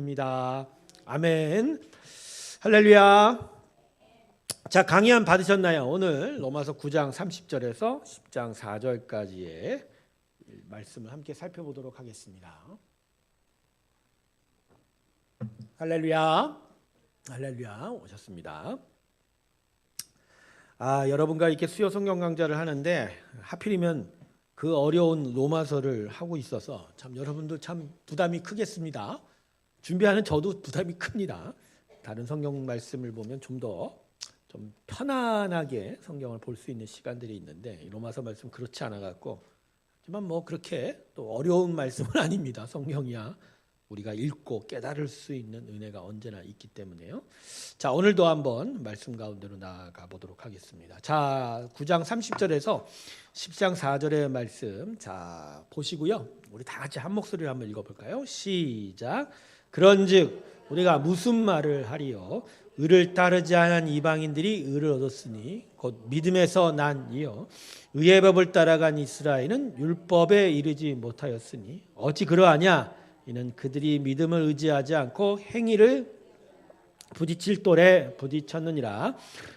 믿습니다. 아멘. 할렐루야. 자, 강의안 받으셨나요? 오늘 로마서 9장 30절에서 10장 4절까지의 말씀을 함께 살펴보도록 하겠습니다. 할렐루야. 할렐루야. 오셨습니다. 여러분과 이렇게 수요 성경 강좌를 하는데 하필이면 그 어려운 로마서를 하고 있어서 참 여러분도 참 부담이 크겠습니다. 준비하는 저도 부담이 큽니다. 다른 성경 말씀을 보면 좀 편안하게 성경을 볼 수 있는 시간들이 있는데 로마서 말씀 그렇지 않아 갖고 하지만 뭐 그렇게 또 어려운 말씀은 아닙니다. 성경이야 우리가 읽고 깨달을 수 있는 은혜가 언제나 있기 때문에요. 자, 오늘도 한번 말씀 가운데로 나아가 보도록 하겠습니다. 자, 9장 30절에서 10장 4절의 말씀 자 보시고요. 우리 다 같이 한 목소리로 한번 읽어볼까요? 시작. 그런즉 우리가 무슨 말을 하리요? 의를 따르지 않은 이방인들이 의를 얻었으니 곧 믿음에서 난 이요 의의 법을 따라간 이스라엘은 율법에 이르지 못하였으니 어찌 그러하냐? 이는 그들이 믿음을 의지하지 않고 행위를 부딪힐 돌에 부딪혔느니라.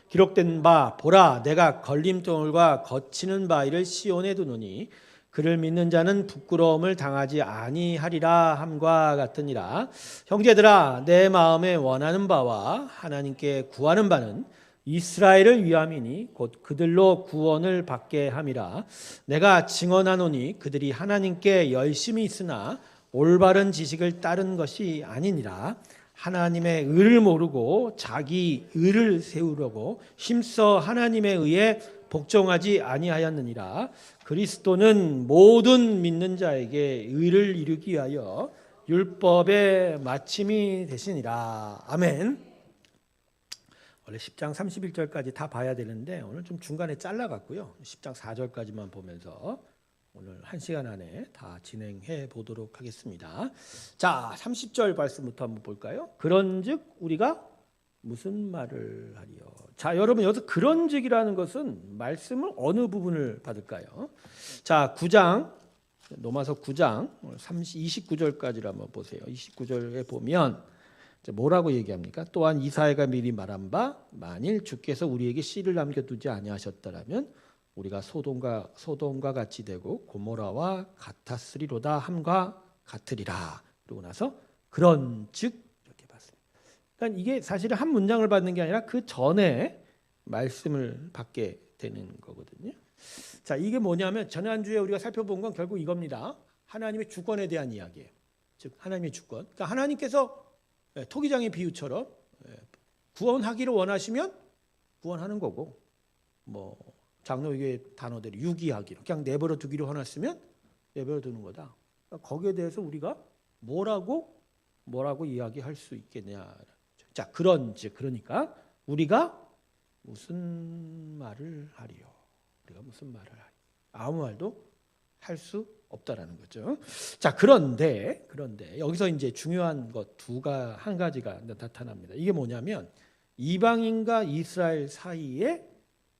기록된 바 보라 내가 걸림돌과 거치는 바위를 시온에 두노니 그를 믿는 자는 부끄러움을 당하지 아니하리라 함과 같으니라. 형제들아 내 마음에 원하는 바와 하나님께 구하는 바는 이스라엘을 위함이니 곧 그들로 구원을 받게 함이라. 내가 증언하노니 그들이 하나님께 열심히 있으나 올바른 지식을 따른 것이 아니니라. 하나님의 의를 모르고 자기 의를 세우려고 힘써 하나님의 의에 복종하지 아니하였느니라. 그리스도는 모든 믿는 자에게 의를 이루기 위하여 율법의 마침이 되시니라. 아멘. 원래 10장 31절까지 다 봐야 되는데 오늘 좀 중간에 잘라갔고요. 10장 4절까지만 보면서 오늘 1시간 안에 다 진행해 보도록 하겠습니다. 자, 30절 말씀부터 한번 볼까요? 그런즉 우리가 무슨 말을 하리요? 자, 여러분 여기서 그런즉이라는 것은 말씀을 어느 부분을 받을까요? 자, 9장 로마서 9장 29절까지를 한번 보세요. 29절에 보면 뭐라고 얘기합니까? 또한 이사야가 미리 말한 바 만일 주께서 우리에게 씨를 남겨두지 아니하셨더라면 우리가 소돔과 같이 되고 고모라와 같았으리로다 함과 같으리라. 그러고 나서 그런즉 이렇게 봤습니다. 그러니까 이게 사실은 한 문장을 받는 게 아니라 그 전에 말씀을 받게 되는 거거든요. 자, 이게 뭐냐면 지난주에 우리가 살펴본 건 결국 이겁니다. 하나님의 주권에 대한 이야기예요. 즉 하나님의 주권. 그러니까 하나님께서 토기장의 비유처럼 구원하기를 원하시면 구원하는 거고 뭐 장로교의 단어대로 유기하기로 그냥 내버려 두기로 원했으면 내버려 두는 거다. 그러니까 거기에 대해서 우리가 뭐라고 이야기할 수 있겠냐. 자, 그런즉 그러니까 우리가 무슨 말을 하리요? 우리가 무슨 말을 하리? 아무 말도 할 수 없다라는 거죠. 자, 그런데 여기서 이제 중요한 것 한 가지가 나타납니다. 이게 뭐냐면 이방인과 이스라엘 사이에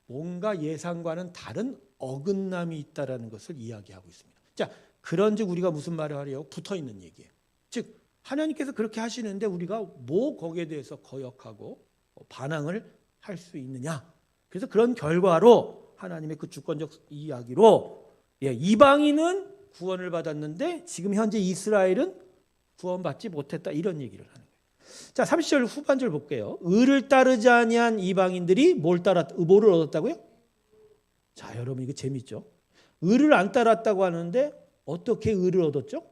뭔가 예상과는 다른 어긋남이 있다라는 것을 이야기하고 있습니다. 자, 그런즉 우리가 무슨 말을 하려고 붙어 있는 얘기예요. 즉 하나님께서 그렇게 하시는데 우리가 뭐 거기에 대해서 거역하고 반항을 할 수 있느냐. 그래서 그런 결과로 하나님의 그 주권적 이야기로 이방인은 구원을 받았는데 지금 현재 이스라엘은 구원받지 못했다 이런 얘기를 하는 거예요. 자, 30절 후반절 볼게요. 의를 따르지 아니한 이방인들이 뭐를 얻었다고요? 자, 여러분 이거 재밌죠? 의를 안 따랐다고 하는데 어떻게 의를 얻었죠?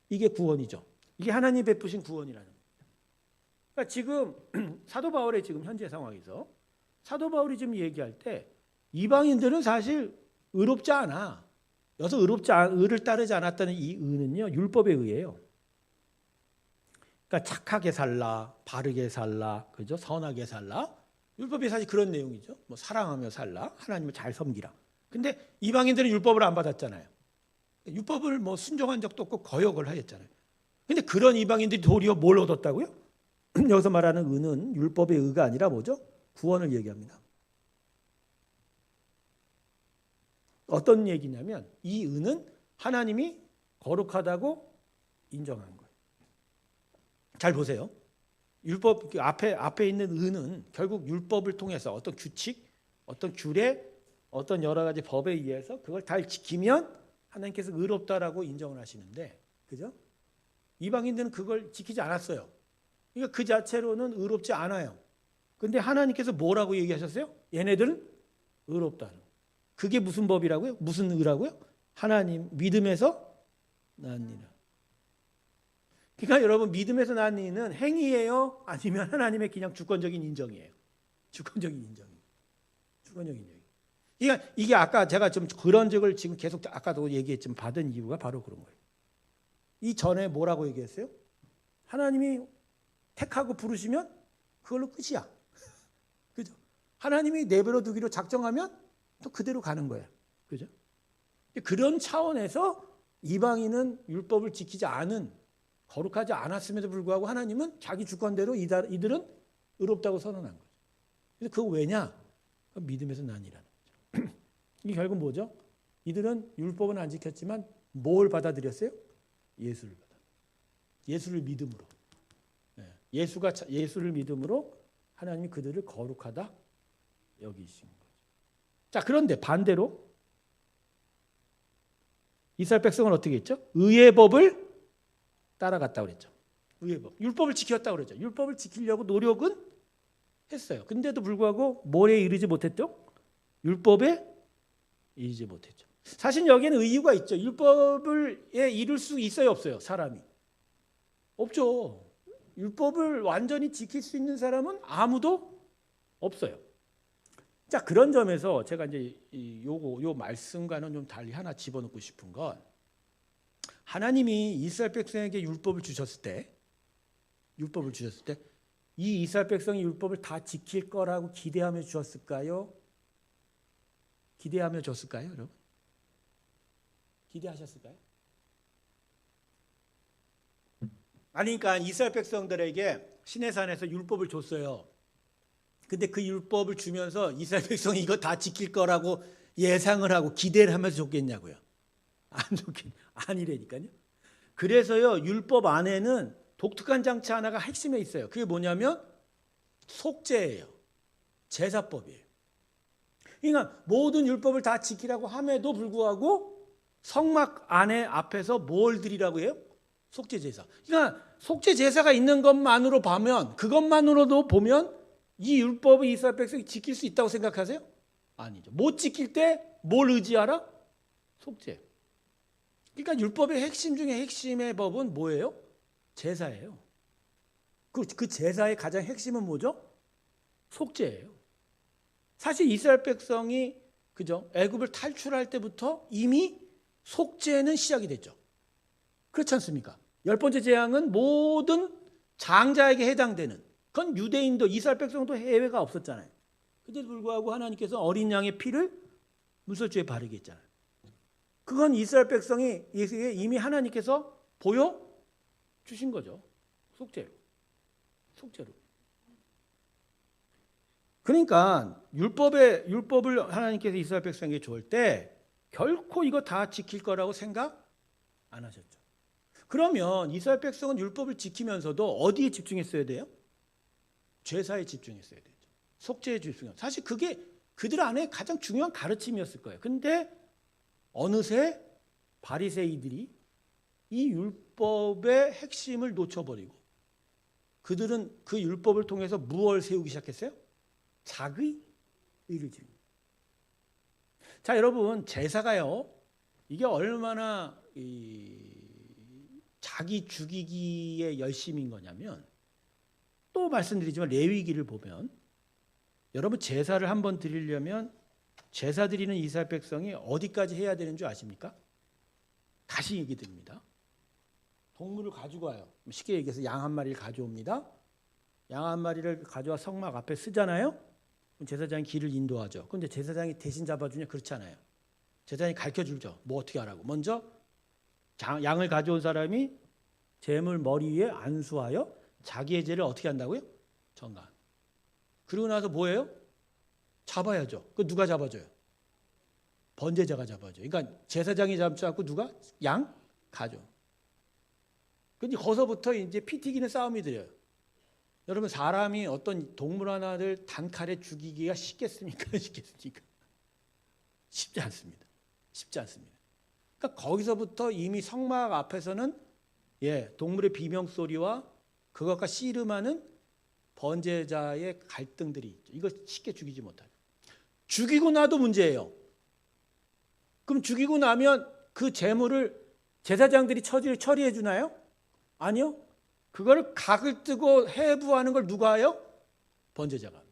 이게 구원이죠. 이게 하나님 베푸신 구원이라는 거예요. 그러니까 지금 사도 바울의 지금 현재 상황에서 사도 바울이 지금 얘기할 때 이방인들은 사실 의롭지 않아. 여기서 의를 따르지 않았다는 이 의는요 율법에 의해요. 그러니까 착하게 살라, 바르게 살라, 그죠? 선하게 살라. 율법이 사실 그런 내용이죠. 뭐 사랑하며 살라, 하나님을 잘 섬기라. 근데 이방인들은 율법을 안 받았잖아요. 율법을 뭐 순종한 적도 없고 거역을 하였잖아요. 근데 그런 이방인들이 도리어 뭘 얻었다고요? 여기서 말하는 의는 율법의 의가 아니라 뭐죠? 구원을 얘기합니다. 어떤 얘기냐면 이 의는 하나님이 거룩하다고 인정한 거예요. 잘 보세요. 율법 앞에 있는 의는 결국 율법을 통해서 어떤 규칙, 어떤 규례, 어떤 여러 가지 법에 의해서 그걸 잘 지키면 하나님께서 의롭다라고 인정을 하시는데, 그죠? 이방인들은 그걸 지키지 않았어요. 그러니까 그 자체로는 의롭지 않아요. 근데 하나님께서 뭐라고 얘기하셨어요? 얘네들은 의롭다는. 그게 무슨 법이라고요? 무슨 의라고요? 하나님 믿음에서 난 이라. 그러니까 여러분, 믿음에서 난 이는 행위예요? 아니면 하나님의 그냥 주권적인 인정이에요? 주권적인 인정이에요. 주권적인 인정. 이게 아까 제가 좀 그런 적을 지금 계속 아까도 얘기했지만 받은 이유가 바로 그런 거예요. 이 전에 뭐라고 얘기했어요? 하나님이 택하고 부르시면 그걸로 끝이야. 그죠? 하나님이 내버려 두기로 작정하면 또 그대로 가는 거예요. 그죠? 그런 차원에서 이방인은 율법을 지키지 않은, 거룩하지 않았음에도 불구하고 하나님은 자기 주권대로 이들은 의롭다고 선언한 거죠. 그래서 그거 왜냐? 믿음에서 난이라는 거죠. 이게 결국 뭐죠? 이들은 율법은 안 지켰지만 뭘 받아들였어요? 예수를 받아. 예수를 믿음으로. 예수를 믿음으로 하나님이 그들을 거룩하다 여기신 거죠. 자, 그런데 반대로 이스라엘 백성은 어떻게 했죠? 의의 법을 따라갔다고 그랬죠. 의의 법. 율법을 지켰다고 그랬죠. 율법을 지키려고 노력은 했어요. 근데도 불구하고 뭐에 이르지 못했죠? 율법에 이르지 못했죠. 사실 여기에는 이유가 있죠. 율법을 이룰 수 있어요, 없어요? 사람이. 없죠. 율법을 완전히 지킬 수 있는 사람은 아무도 없어요. 자, 그런 점에서 제가 이제 요 말씀과는 좀 달리 하나 집어넣고 싶은 건, 하나님이 이스라엘 백성에게 율법을 주셨을 때 이 이스라엘 백성이 율법을 다 지킬 거라고 기대하며 주셨을까요? 기대하며 줬을까요, 여러분? 기대하셨을까요? 아니, 그러니까 이스라엘 백성들에게 시내산에서 율법을 줬어요. 근데 그 율법을 주면서 이스라엘 백성이 이거 다 지킬 거라고 예상을 하고 기대를 하면서 줬겠냐고요. 아니라니까요. 그래서요, 율법 안에는 독특한 장치 하나가 핵심에 있어요. 그게 뭐냐면 속죄예요. 제사법이에요. 그러니까 모든 율법을 다 지키라고 함에도 불구하고 성막 안에 앞에서 뭘 드리라고 해요? 속죄 제사. 그러니까 속죄 제사가 있는 것만으로 보면, 그것만으로도 보면 이 율법을 이스라엘 백성이 지킬 수 있다고 생각하세요? 아니죠. 못 지킬 때 뭘 의지하라? 속죄. 그러니까 율법의 핵심 중에 핵심의 법은 뭐예요? 제사예요. 그 제사의 가장 핵심은 뭐죠? 속죄예요. 사실 이스라엘 백성이 그죠? 애굽을 탈출할 때부터 이미 속죄는 시작이 됐죠. 그렇지 않습니까? 10번째 재앙은 모든 장자에게 해당되는, 그건 유대인도 이스라엘 백성도 해외가 없었잖아요. 그때도 불구하고 하나님께서 어린 양의 피를 문설주에 바르게 했잖아요. 그건 이스라엘 백성이 이미 하나님께서 보여주신 거죠. 속죄로. 그러니까 율법을 하나님께서 이스라엘 백성에게 줄 때 결코 이거 다 지킬 거라고 생각 안 하셨죠. 그러면 이스라엘 백성은 율법을 지키면서도 어디에 집중했어야 돼요? 제사에 집중했어야 되죠. 속죄에 집중했어요. 사실 그게 그들 안에 가장 중요한 가르침이었을 거예요. 근데 어느새 바리새이들이 이 율법의 핵심을 놓쳐버리고 그들은 그 율법을 통해서 무엇을 세우기 시작했어요? 자기 의를 지킵니다. 자, 여러분, 제사가요, 이게 얼마나 자기 죽이기에 열심인 거냐면, 또 말씀드리지만 레위기를 보면 여러분, 제사를 한번 드리려면 제사 드리는 이스라엘 백성이 어디까지 해야 되는 줄 아십니까? 다시 얘기 드립니다. 동물을 가지고 와요. 쉽게 얘기해서 양 한 마리를 가져옵니다. 양 한 마리를 가져와 성막 앞에 쓰잖아요. 그럼 제사장이 길을 인도하죠. 그런데 제사장이 대신 잡아주냐? 그렇지 않아요. 제사장이 가르쳐주죠. 뭐 어떻게 하라고. 먼저 양을 가져온 사람이 제물 머리 위에 안수하여 자기의 죄를 어떻게 한다고요? 전가. 그러고 나서 뭐예요? 잡아야죠. 그 누가 잡아줘요? 번제자가 잡아줘요. 그러니까 제사장이 잡지 않고 누가? 양 가져. 근데 거기서부터 이제 피 튀기는 싸움이 들어요. 여러분 사람이 어떤 동물 하나를 단칼에 죽이기가 쉽겠습니까? 쉽겠습니까? 쉽지 않습니다. 쉽지 않습니다. 그러니까 거기서부터 이미 성막 앞에서는 동물의 비명 소리와 그것과 씨름하는 번제자의 갈등들이 있죠. 이거 쉽게 죽이지 못하죠. 죽이고 나도 문제예요. 그럼 죽이고 나면 그 재물을 제사장들이 처리해 주나요? 아니요. 그거를 각을 뜨고 해부하는 걸 누가 해요? 번제자가.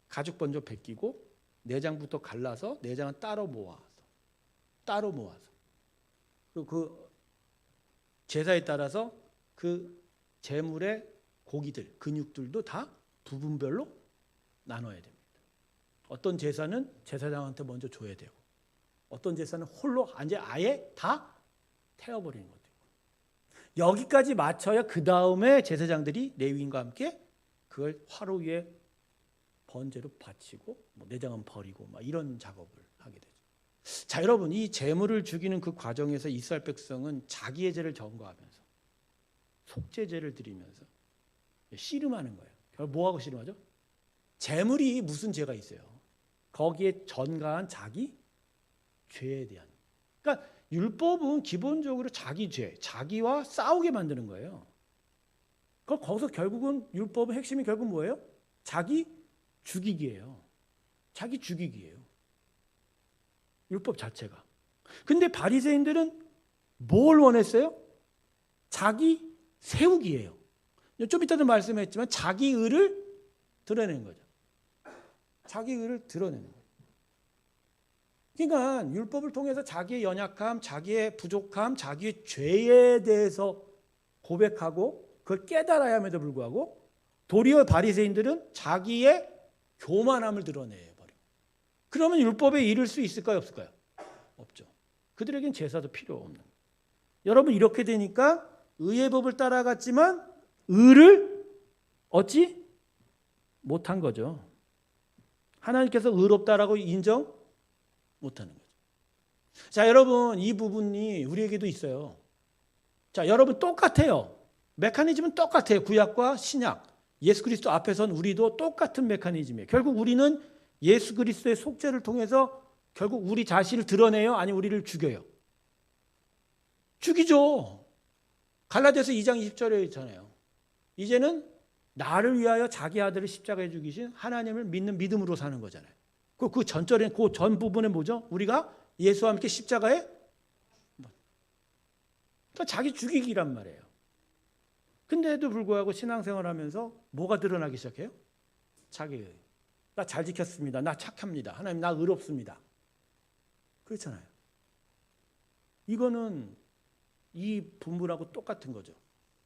가죽 번져 벗기고 내장부터 갈라서 내장은 따로 모아서 그리고 그 제사에 따라서 그 제물의 고기들, 근육들도 다 부분별로 나눠야 됩니다. 어떤 제사는 제사장한테 먼저 줘야 되고 어떤 제사는 홀로 아예 다 태워버리는 것도 있고 여기까지 맞춰야 그 다음에 제사장들이 레위인과 함께 그걸 화로 위에 번제로 바치고 내장은 버리고 이런 작업을 하게 되죠. 자, 여러분 이 제물을 죽이는 그 과정에서 이스라엘 백성은 자기의 죄를 전거하면서 속죄제를 드리면서 씨름하는 거예요. 결국 뭐하고 씨름하죠? 제물이 무슨 죄가 있어요? 거기에 전가한 자기 죄에 대한. 그러니까 율법은 기본적으로 자기 죄, 자기와 싸우게 만드는 거예요. 거기서 결국은 율법의 핵심이 결국 뭐예요? 자기 죽이기예요. 자기 죽이기예요. 율법 자체가. 근데 바리새인들은 뭘 원했어요? 자기 세우기예요. 좀 이따도 말씀했지만 자기 의를 드러내는 거죠. 자기 의를 드러내는 거예요. 그러니까 율법을 통해서 자기의 연약함, 자기의 부족함, 자기의 죄에 대해서 고백하고 그걸 깨달아야 함에도 불구하고 도리어 바리새인들은 자기의 교만함을 드러내버려요. 그러면 율법에 이를 수 있을까요? 없을까요? 없죠. 그들에겐 제사도 필요 없는 거예요. 여러분 이렇게 되니까 의의 법을 따라갔지만 의를 얻지 못한 거죠. 하나님께서 의롭다라고 인정 못하는 거죠. 자, 여러분 이 부분이 우리에게도 있어요. 자, 여러분 똑같아요. 메커니즘은 똑같아요. 구약과 신약. 예수 그리스도 앞에선 우리도 똑같은 메커니즘이에요. 결국 우리는 예수 그리스도의 속죄를 통해서 결국 우리 자신을 드러내요? 아니면 우리를 죽여요? 죽이죠. 갈라디아서 2장 20절에 있잖아요. 이제는 나를 위하여 자기 아들을 십자가에 죽이신 하나님을 믿는 믿음으로 사는 거잖아요. 그 전절에 그 전 부분에 뭐죠? 우리가 예수와 함께 십자가에 그러니까 자기 죽이기란 말이에요. 근데도 불구하고 신앙생활하면서 뭐가 드러나기 시작해요? 자기 나 잘 지켰습니다. 나 착합니다. 하나님 나 의롭습니다. 그렇잖아요. 이거는 이 부분하고 똑같은 거죠.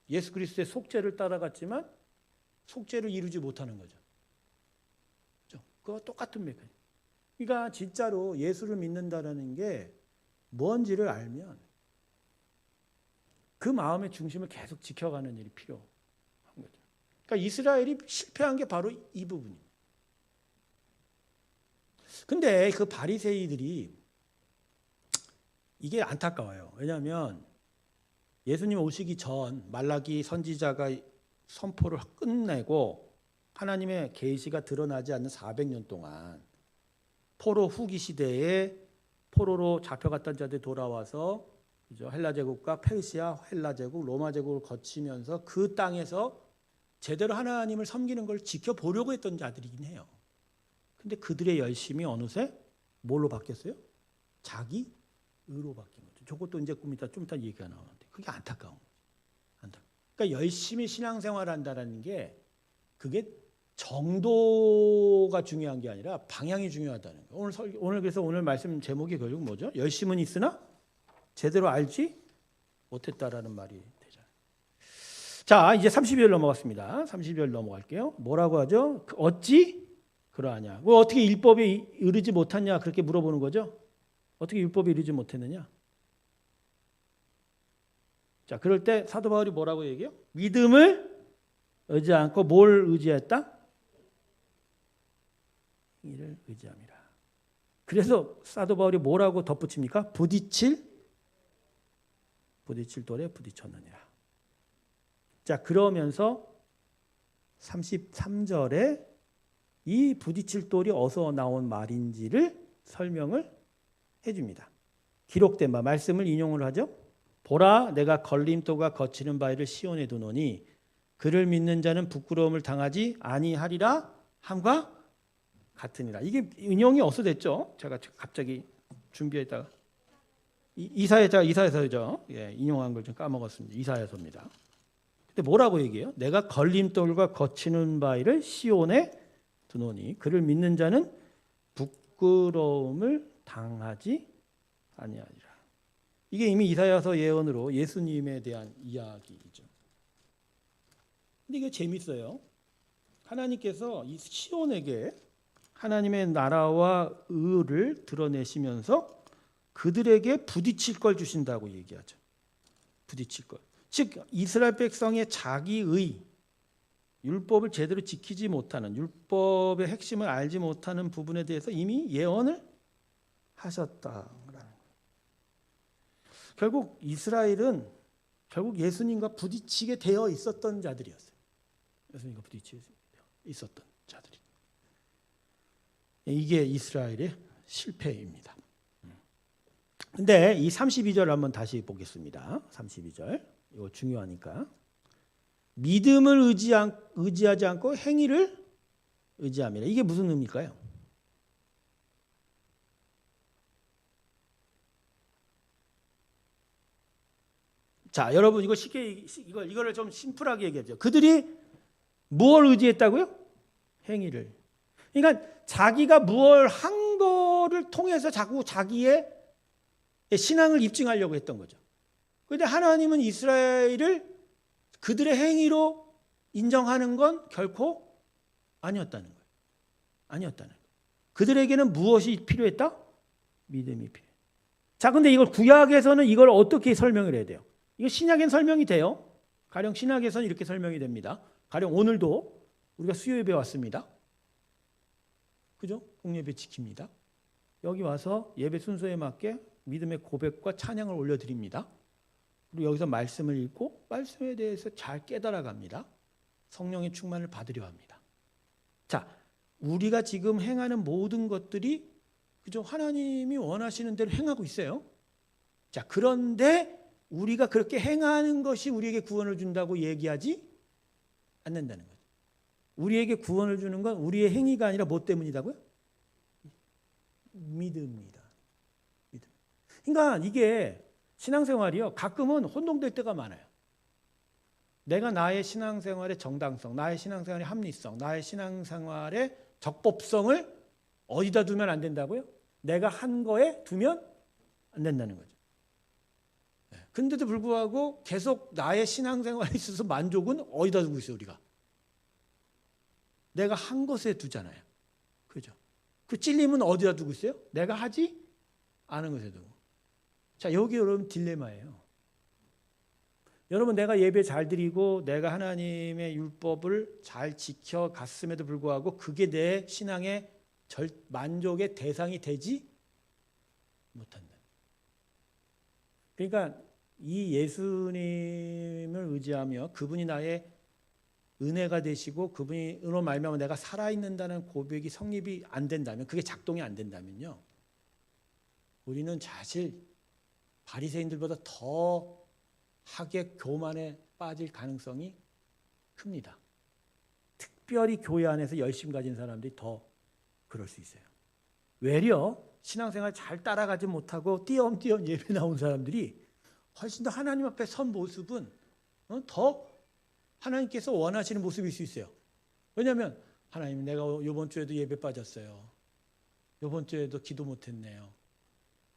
예수 그리스도의 속죄를 따라갔지만 속죄를 이루지 못하는 거죠. 그거 똑같은 메커니즘. 그러니까 진짜로 예수를 믿는다라는 게 뭔지를 알면 그 마음의 중심을 계속 지켜가는 일이 필요한 거죠. 그러니까 이스라엘이 실패한 게 바로 이 부분입니다. 근데 그 바리새이들이 이게 안타까워요. 왜냐하면 예수님 오시기 전 말라기 선지자가 선포를 끝내고 하나님의 계시가 드러나지 않는 400년 동안 포로 후기 시대에 포로로 잡혀갔던 자들이 돌아와서 헬라 제국과 페르시아, 헬라 제국, 로마 제국을 거치면서 그 땅에서 제대로 하나님을 섬기는 걸 지켜보려고 했던 자들이긴 해요. 근데 그들의 열심이 어느새 뭘로 바뀌었어요? 자기 의로 바뀐 거죠. 저것도 이제 좀 이따 얘기가 나오는데 그게 안타까운 거죠. 그러니까 열심히 신앙생활을 한다는 게 그게 정도가 중요한 게 아니라 방향이 중요하다는 거예요. 오늘 그래서 오늘 말씀 제목이 결국 뭐죠? 열심은 있으나 제대로 알지 못했다라는 말이 되잖아요. 자, 이제 30절 넘어갔습니다. 30절 넘어갈게요. 뭐라고 하죠? 어찌 그러하냐? 왜 어떻게 율법에 이르지 못하냐? 그렇게 물어보는 거죠. 어떻게 율법에 이르지 못했느냐? 자, 그럴 때 사도 바울이 뭐라고 얘기해요? 믿음을 의지 않고 뭘 의지했다? 이를 의지함이라. 그래서 사도 바울이 뭐라고 덧붙입니까? 부딪힐 부딪힐 돌에 부딪혔느니라. 자, 그러면서 33절에 이 부딪힐 돌이 어디서 나온 말인지를 설명을 해줍니다. 기록된 바, 말씀을 인용을 하죠. 보라, 내가 걸림돌과 거치는 바위를 시온에 두노니 그를 믿는 자는 부끄러움을 당하지 아니하리라 함과 같으니라. 이게 인용이 어디서 됐죠? 제가 갑자기 준비했다가 이사야서죠. 예, 인용한 걸 좀 까먹었습니다. 이사야서입니다. 근데 뭐라고 얘기해요? 내가 걸림돌과 거치는 바위를 시온에 두노니 그를 믿는 자는 부끄러움을 당하지 아니하리라. 이게 이미 이사야서 예언으로 예수님에 대한 이야기죠. 근데 이게 재밌어요. 하나님께서 이 시온에게 하나님의 나라와 의를 드러내시면서 그들에게 부딪힐 걸 주신다고 얘기하죠. 부딪힐 걸. 즉 이스라엘 백성의 자기의 율법을 제대로 지키지 못하는, 율법의 핵심을 알지 못하는 부분에 대해서 이미 예언을 하셨다라는 거예요. 결국 이스라엘은 결국 예수님과 부딪히게 되어 있었던 자들이었어요. 예수님과 부딪히게 되어 있었던 자들이. 이게 이스라엘의 실패입니다. 근데 이 32절 한번 다시 보겠습니다. 32절. 이거 중요하니까. 믿음을 의지하지 않고 행위를 의지함이라. 이게 무슨 의미일까요? 자, 여러분 이거 쉽게 이거를 좀 심플하게 얘기하죠. 그들이 무엇을 의지했다고요? 행위를. 그러니까 자기가 무엇을 한 거를 통해서 자꾸 자기의 신앙을 입증하려고 했던 거죠. 그런데 하나님은 이스라엘을 그들의 행위로 인정하는 건 결코 아니었다는 거예요. 아니었다는 거예요. 그들에게는 무엇이 필요했다? 믿음이 필요해요. 자, 근데 이걸 구약에서는 이걸 어떻게 설명을 해야 돼요? 이거 신약엔 설명이 돼요. 가령 신약에서는 이렇게 설명이 됩니다. 가령 오늘도 우리가 수요예배 왔습니다. 그죠? 공예배 지킵니다. 여기 와서 예배 순서에 맞게 믿음의 고백과 찬양을 올려드립니다. 그리고 여기서 말씀을 읽고 말씀에 대해서 잘 깨달아갑니다. 성령의 충만을 받으려 합니다. 자, 우리가 지금 행하는 모든 것들이 그죠? 하나님이 원하시는 대로 행하고 있어요. 자, 그런데 우리가 그렇게 행하는 것이 우리에게 구원을 준다고 얘기하지 않는다는 거죠. 우리에게 구원을 주는 건 우리의 행위가 아니라 뭐 때문이라고요? 믿음입니다. 믿음. 그러니까 이게 신앙생활이요. 가끔은 혼동될 때가 많아요. 내가 나의 신앙생활의 정당성, 나의 신앙생활의 합리성, 나의 신앙생활의 적법성을 어디다 두면 안 된다고요? 내가 한 거에 두면 안 된다는 거죠. 근데도 불구하고 계속 나의 신앙생활에 있어서 만족은 어디다 두고 있어요, 우리가? 내가 한 것에 두잖아요. 그죠? 그 찔림은 어디다 두고 있어요? 내가 하지 않은 것에 두고. 자, 여기 여러분 딜레마예요. 여러분, 내가 예배 잘 드리고 내가 하나님의 율법을 잘 지켜갔음에도 불구하고 그게 내 신앙의 만족의 대상이 되지 못한다. 그러니까 이 예수님을 의지하며 그분이 나의 은혜가 되시고 그분으로 말미암아 내가 살아있는다는 고백이 성립이 안 된다면, 그게 작동이 안 된다면요, 우리는 사실 바리새인들보다 더 학의 교만에 빠질 가능성이 큽니다. 특별히 교회 안에서 열심 가진 사람들이 더 그럴 수 있어요. 외려 신앙생활 잘 따라가지 못하고 띄엄띄엄 예배 나온 사람들이 훨씬 더 하나님 앞에 선 모습은 더 하나님께서 원하시는 모습일 수 있어요. 왜냐하면 하나님, 내가 이번 주에도 예배 빠졌어요. 이번 주에도 기도 못했네요.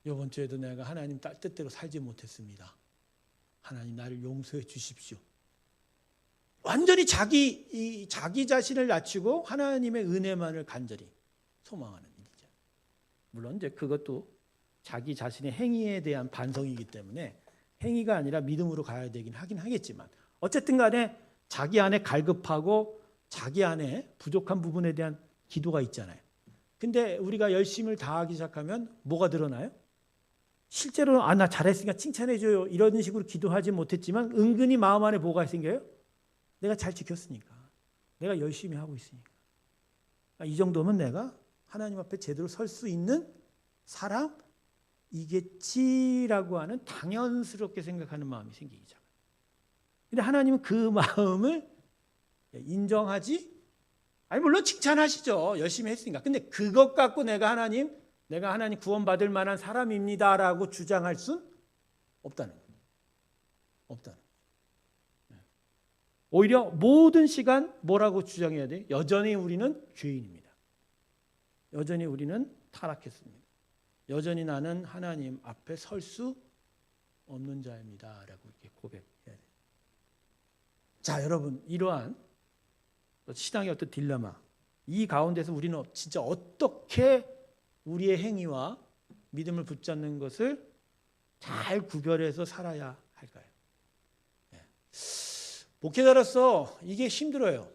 이번 주에도 내가 하나님 뜻대로 살지 못했습니다. 하나님, 나를 용서해 주십시오. 완전히 자기 자신을 낮추고 하나님의 은혜만을 간절히 소망하는 일이죠. 물론 이제 그것도 자기 자신의 행위에 대한 반성이기 때문에 행위가 아니라 믿음으로 가야 되긴 하긴 하겠지만, 어쨌든 간에 자기 안에 갈급하고 자기 안에 부족한 부분에 대한 기도가 있잖아요. 근데 우리가 열심을 다하기 시작하면 뭐가 드러나요? 실제로 나 잘했으니까 칭찬해줘요 이런 식으로 기도하지 못했지만 은근히 마음 안에 뭐가 생겨요? 내가 잘 지켰으니까, 내가 열심히 하고 있으니까, 이 정도면 내가 하나님 앞에 제대로 설 수 있는 사람이겠지라고 하는 당연스럽게 생각하는 마음이 생기기 시작해요. 근데 하나님은 그 마음을 인정하지, 물론 칭찬하시죠. 열심히 했으니까. 근데 그것 갖고 내가 하나님 구원받을 만한 사람입니다라고 주장할 순 없다는 거예요. 없다는 거예요. 오히려 모든 시간 뭐라고 주장해야 돼요? 여전히 우리는 죄인입니다. 여전히 우리는 타락했습니다. 여전히 나는 하나님 앞에 설 수 없는 자입니다라고 이렇게 고백해야 돼요. 자, 여러분, 이러한 신앙의 어떤 딜레마, 이 가운데서 우리는 진짜 어떻게 우리의 행위와 믿음을 붙잡는 것을 잘 구별해서 살아야 할까요? 목회자로서 이게 힘들어요.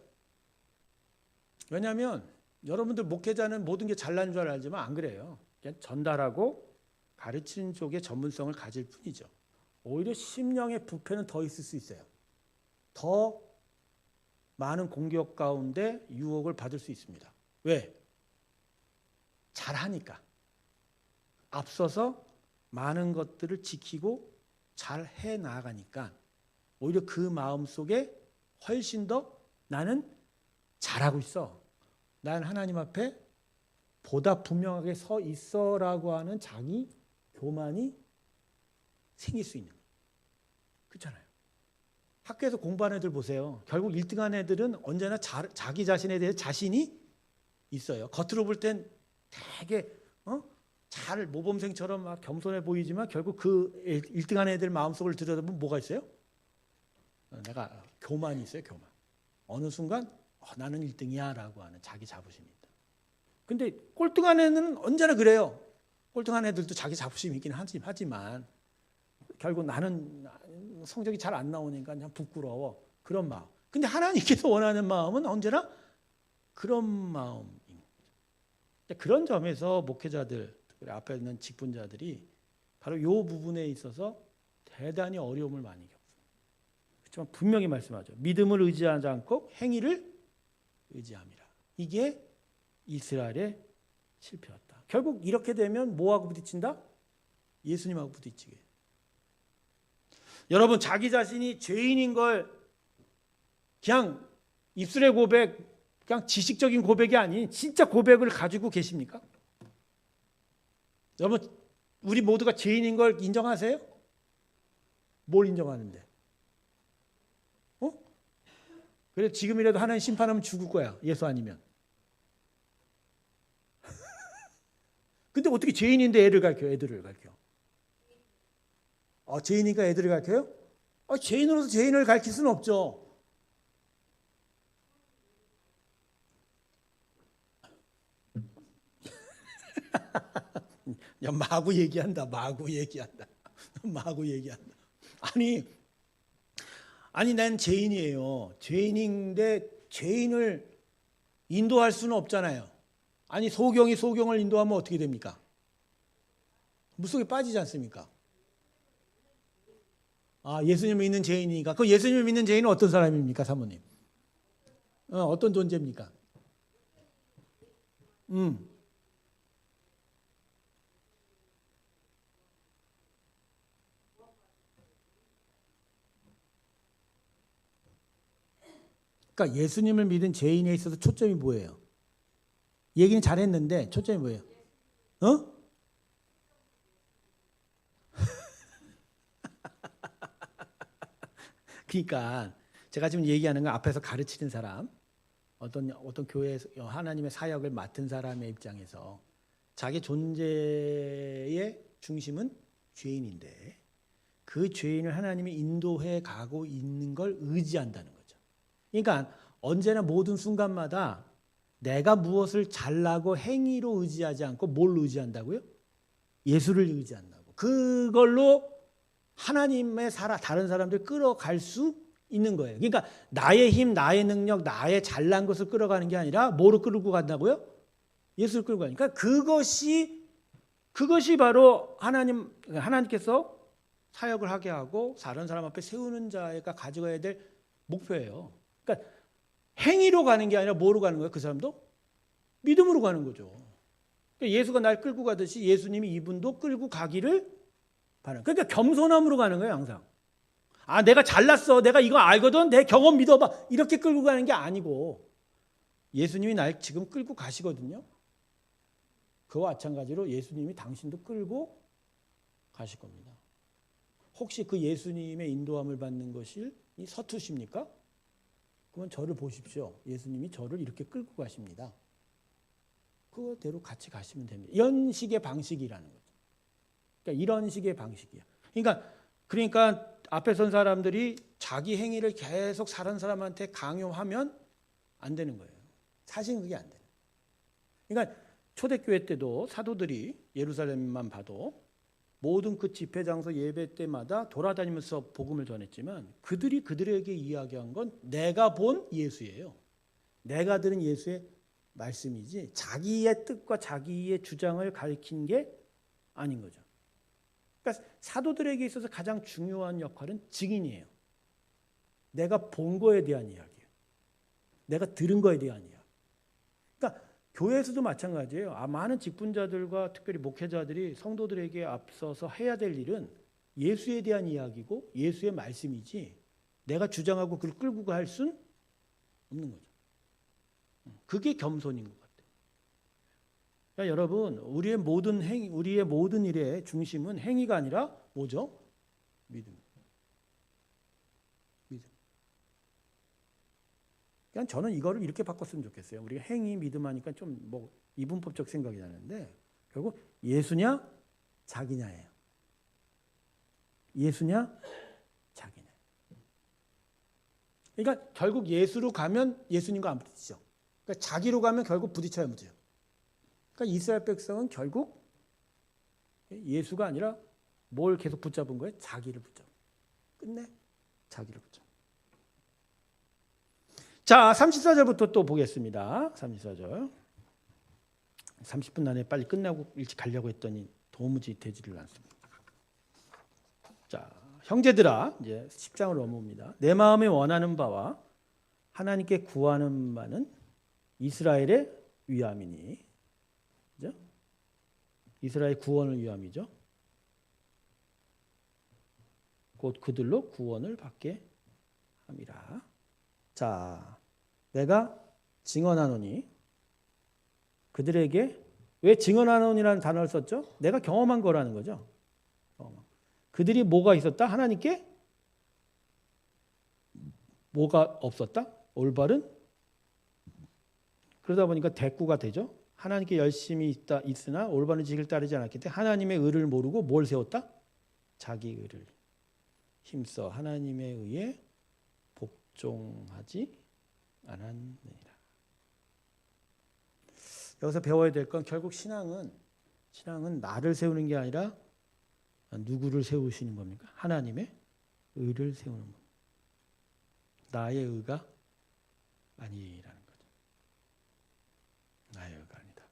왜냐하면 여러분들 목회자는 모든 게 잘난 줄 알지만 안 그래요. 그냥 전달하고 가르치는 쪽에 전문성을 가질 뿐이죠. 오히려 심령의 부패는 더 있을 수 있어요. 더 많은 공격 가운데 유혹을 받을 수 있습니다. 왜? 잘하니까. 앞서서 많은 것들을 지키고 잘 해나가니까 오히려 그 마음 속에 훨씬 더 나는 잘하고 있어, 난 하나님 앞에 보다 분명하게 서 있어라고 하는 자기 교만이 생길 수 있는 거예요. 그렇잖아요. 학교에서 공부하는 애들 보세요. 결국 1등한 애들은 언제나 자기 자신에 대해 자신이 있어요. 겉으로 볼 땐 되게 잘 모범생처럼 막 겸손해 보이지만 결국 그 1등한 애들 마음속을 들여다보면 뭐가 있어요? 내가 교만이 있어요. 교만. 어느 순간 나는 1등이야 라고 하는 자기 자부심이 있다. 근데 꼴등한 애는 언제나 그래요. 꼴등한 애들도 자기 자부심이 있긴 하지만 결국 나는 성적이 잘 안 나오니까 그냥 부끄러워, 그런 마음. 근데 하나님께서 원하는 마음은 언제나 그런 마음입니다. 그런 점에서 목회자들, 앞에 있는 직분자들이 바로 이 부분에 있어서 대단히 어려움을 많이 겪습니다. 그렇지만 분명히 말씀하죠. 믿음을 의지하지 않고 행위를 의지함이라. 이게 이스라엘의 실패였다. 결국 이렇게 되면 뭐하고 부딪힌다? 예수님하고 부딪히게. 여러분, 자기 자신이 죄인인 걸 그냥 입술의 고백, 그냥 지식적인 고백이 아닌 진짜 고백을 가지고 계십니까? 여러분, 우리 모두가 죄인인 걸 인정하세요? 뭘 인정하는데? 그래, 지금이라도 하나님 심판하면 죽을 거야. 예수 아니면. 근데 어떻게 죄인인데 애들을 가르쳐? 죄인이니까 애들을 가르쳐요? 죄인으로서 죄인을 가르칠 수는 없죠. 야, 마구 얘기한다. 아니 난 죄인이에요. 죄인인데 죄인을 인도할 수는 없잖아요. 아니 소경이 소경을 인도하면 어떻게 됩니까? 물속에 빠지지 않습니까? 예수님을 믿는 죄인이니까. 그 예수님을 믿는 죄인은 어떤 사람입니까, 사모님? 어떤 존재입니까? 그러니까 예수님을 믿은 죄인에 있어서 초점이 뭐예요? 얘기는 잘했는데 초점이 뭐예요? 그러니까 제가 지금 얘기하는 건 앞에서 가르치는 사람, 어떤 교회에서 하나님의 사역을 맡은 사람의 입장에서 자기 존재의 중심은 죄인인데 그 죄인을 하나님이 인도해 가고 있는 걸 의지한다는 거죠. 그러니까 언제나 모든 순간마다 내가 무엇을 잘나고 행위로 의지하지 않고 뭘 의지한다고요? 예수를 의지한다고. 그걸로 하나님의 다른 사람들 끌어갈 수 있는 거예요. 그러니까 나의 힘, 나의 능력, 나의 잘난 것을 끌어가는 게 아니라 뭐로 끌고 간다고요? 예수를 끌고 가니까 그것이 그것이 바로 하나님께서 사역을 하게 하고 다른 사람 앞에 세우는 자가 가져가야 될 목표예요. 그러니까 행위로 가는 게 아니라 뭐로 가는 거예요? 그 사람도 믿음으로 가는 거죠. 그러니까 예수가 날 끌고 가듯이 예수님이 이분도 끌고 가기를 바라는. 그러니까 겸손함으로 가는 거예요, 항상. 아, 내가 잘났어, 내가 이거 알거든, 내 경험 믿어봐, 이렇게 끌고 가는 게 아니고 예수님이 날 지금 끌고 가시거든요. 그와 마찬가지로 예수님이 당신도 끌고 가실 겁니다. 혹시 그 예수님의 인도함을 받는 것이 서투십니까? 그러면 저를 보십시오. 예수님이 저를 이렇게 끌고 가십니다. 그대로 같이 가시면 됩니다. 이런 식의 방식이라는 거죠. 그러니까 이런 식의 방식이야. 그러니까 앞에 선 사람들이 자기 행위를 계속 다른 사람한테 강요하면 안 되는 거예요. 사실은 그게 안 돼요. 그러니까 초대교회 때도 사도들이 예루살렘만 봐도 모든 그 집회 장소 예배 때마다 돌아다니면서 복음을 전했지만 그들이 그들에게 이야기한 건 내가 본 예수예요. 내가 들은 예수의 말씀이지 자기의 뜻과 자기의 주장을 가리킨 게 아닌 거죠. 그러니까 사도들에게 있어서 가장 중요한 역할은 증인이에요. 내가 본 거에 대한 이야기예요. 내가 들은 거에 대한 이야기. 그러니까 교회에서도 마찬가지예요. 많은 직분자들과 특별히 목회자들이 성도들에게 앞서서 해야 될 일은 예수에 대한 이야기고 예수의 말씀이지 내가 주장하고 그걸 끌고 갈 수는 없는 거죠. 그게 겸손인 것 같아요. 그러니까 여러분, 우리의 모든 일의 중심은 행위가 아니라 뭐죠? 믿음. 그냥 저는 이거를 이렇게 바꿨으면 좋겠어요. 우리가 행위, 믿음 하니까 좀 뭐 이분법적 생각이 나는데 결국 예수냐 자기냐예요. 예수냐 자기냐. 그러니까 결국 예수로 가면 예수님과 안 부딪히죠. 그러니까 자기로 가면 결국 부딪혀야 문제예요. 그러니까 이스라엘 백성은 결국 예수가 아니라 뭘 계속 붙잡은 거예요? 자기를 붙잡은 거예요. 끝내 자기를 붙잡은 거예요. 자, 34절부터 또 보겠습니다. 34절. 30분 안에 빨리 끝나고 일찍 가려고 했더니 도무지 되지를 않습니다. 자, 형제들아, 이제 10장을 넘어옵니다. 내 마음에 원하는 바와 하나님께 구하는 바는 이스라엘의 위함이니. 그죠? 이스라엘 구원을 위함이죠. 곧 그들로 구원을 받게 함이라. 자, 내가 증언하노니 그들에게 왜 증언하노니라는 단어를 썼죠? 내가 경험한 거라는 거죠. 그들이 뭐가 있었다? 하나님께 뭐가 없었다? 올바른 그러다 보니까 대꾸가 되죠. 하나님께 열심히 있으나 올바른 지식을 따르지 않았기 때문에 하나님의 의를 모르고 뭘 세웠다? 자기 의를 힘써 하나님의 의에 복종하지 않았느니라. 여기서 배워야 될 건 결국 신앙은 나를 세우는 게 아니라 누구를 세우시는 겁니까? 하나님의 의를 세우는 겁니다. 나의 의가 아니라는 거죠. 나의 의가 아니다.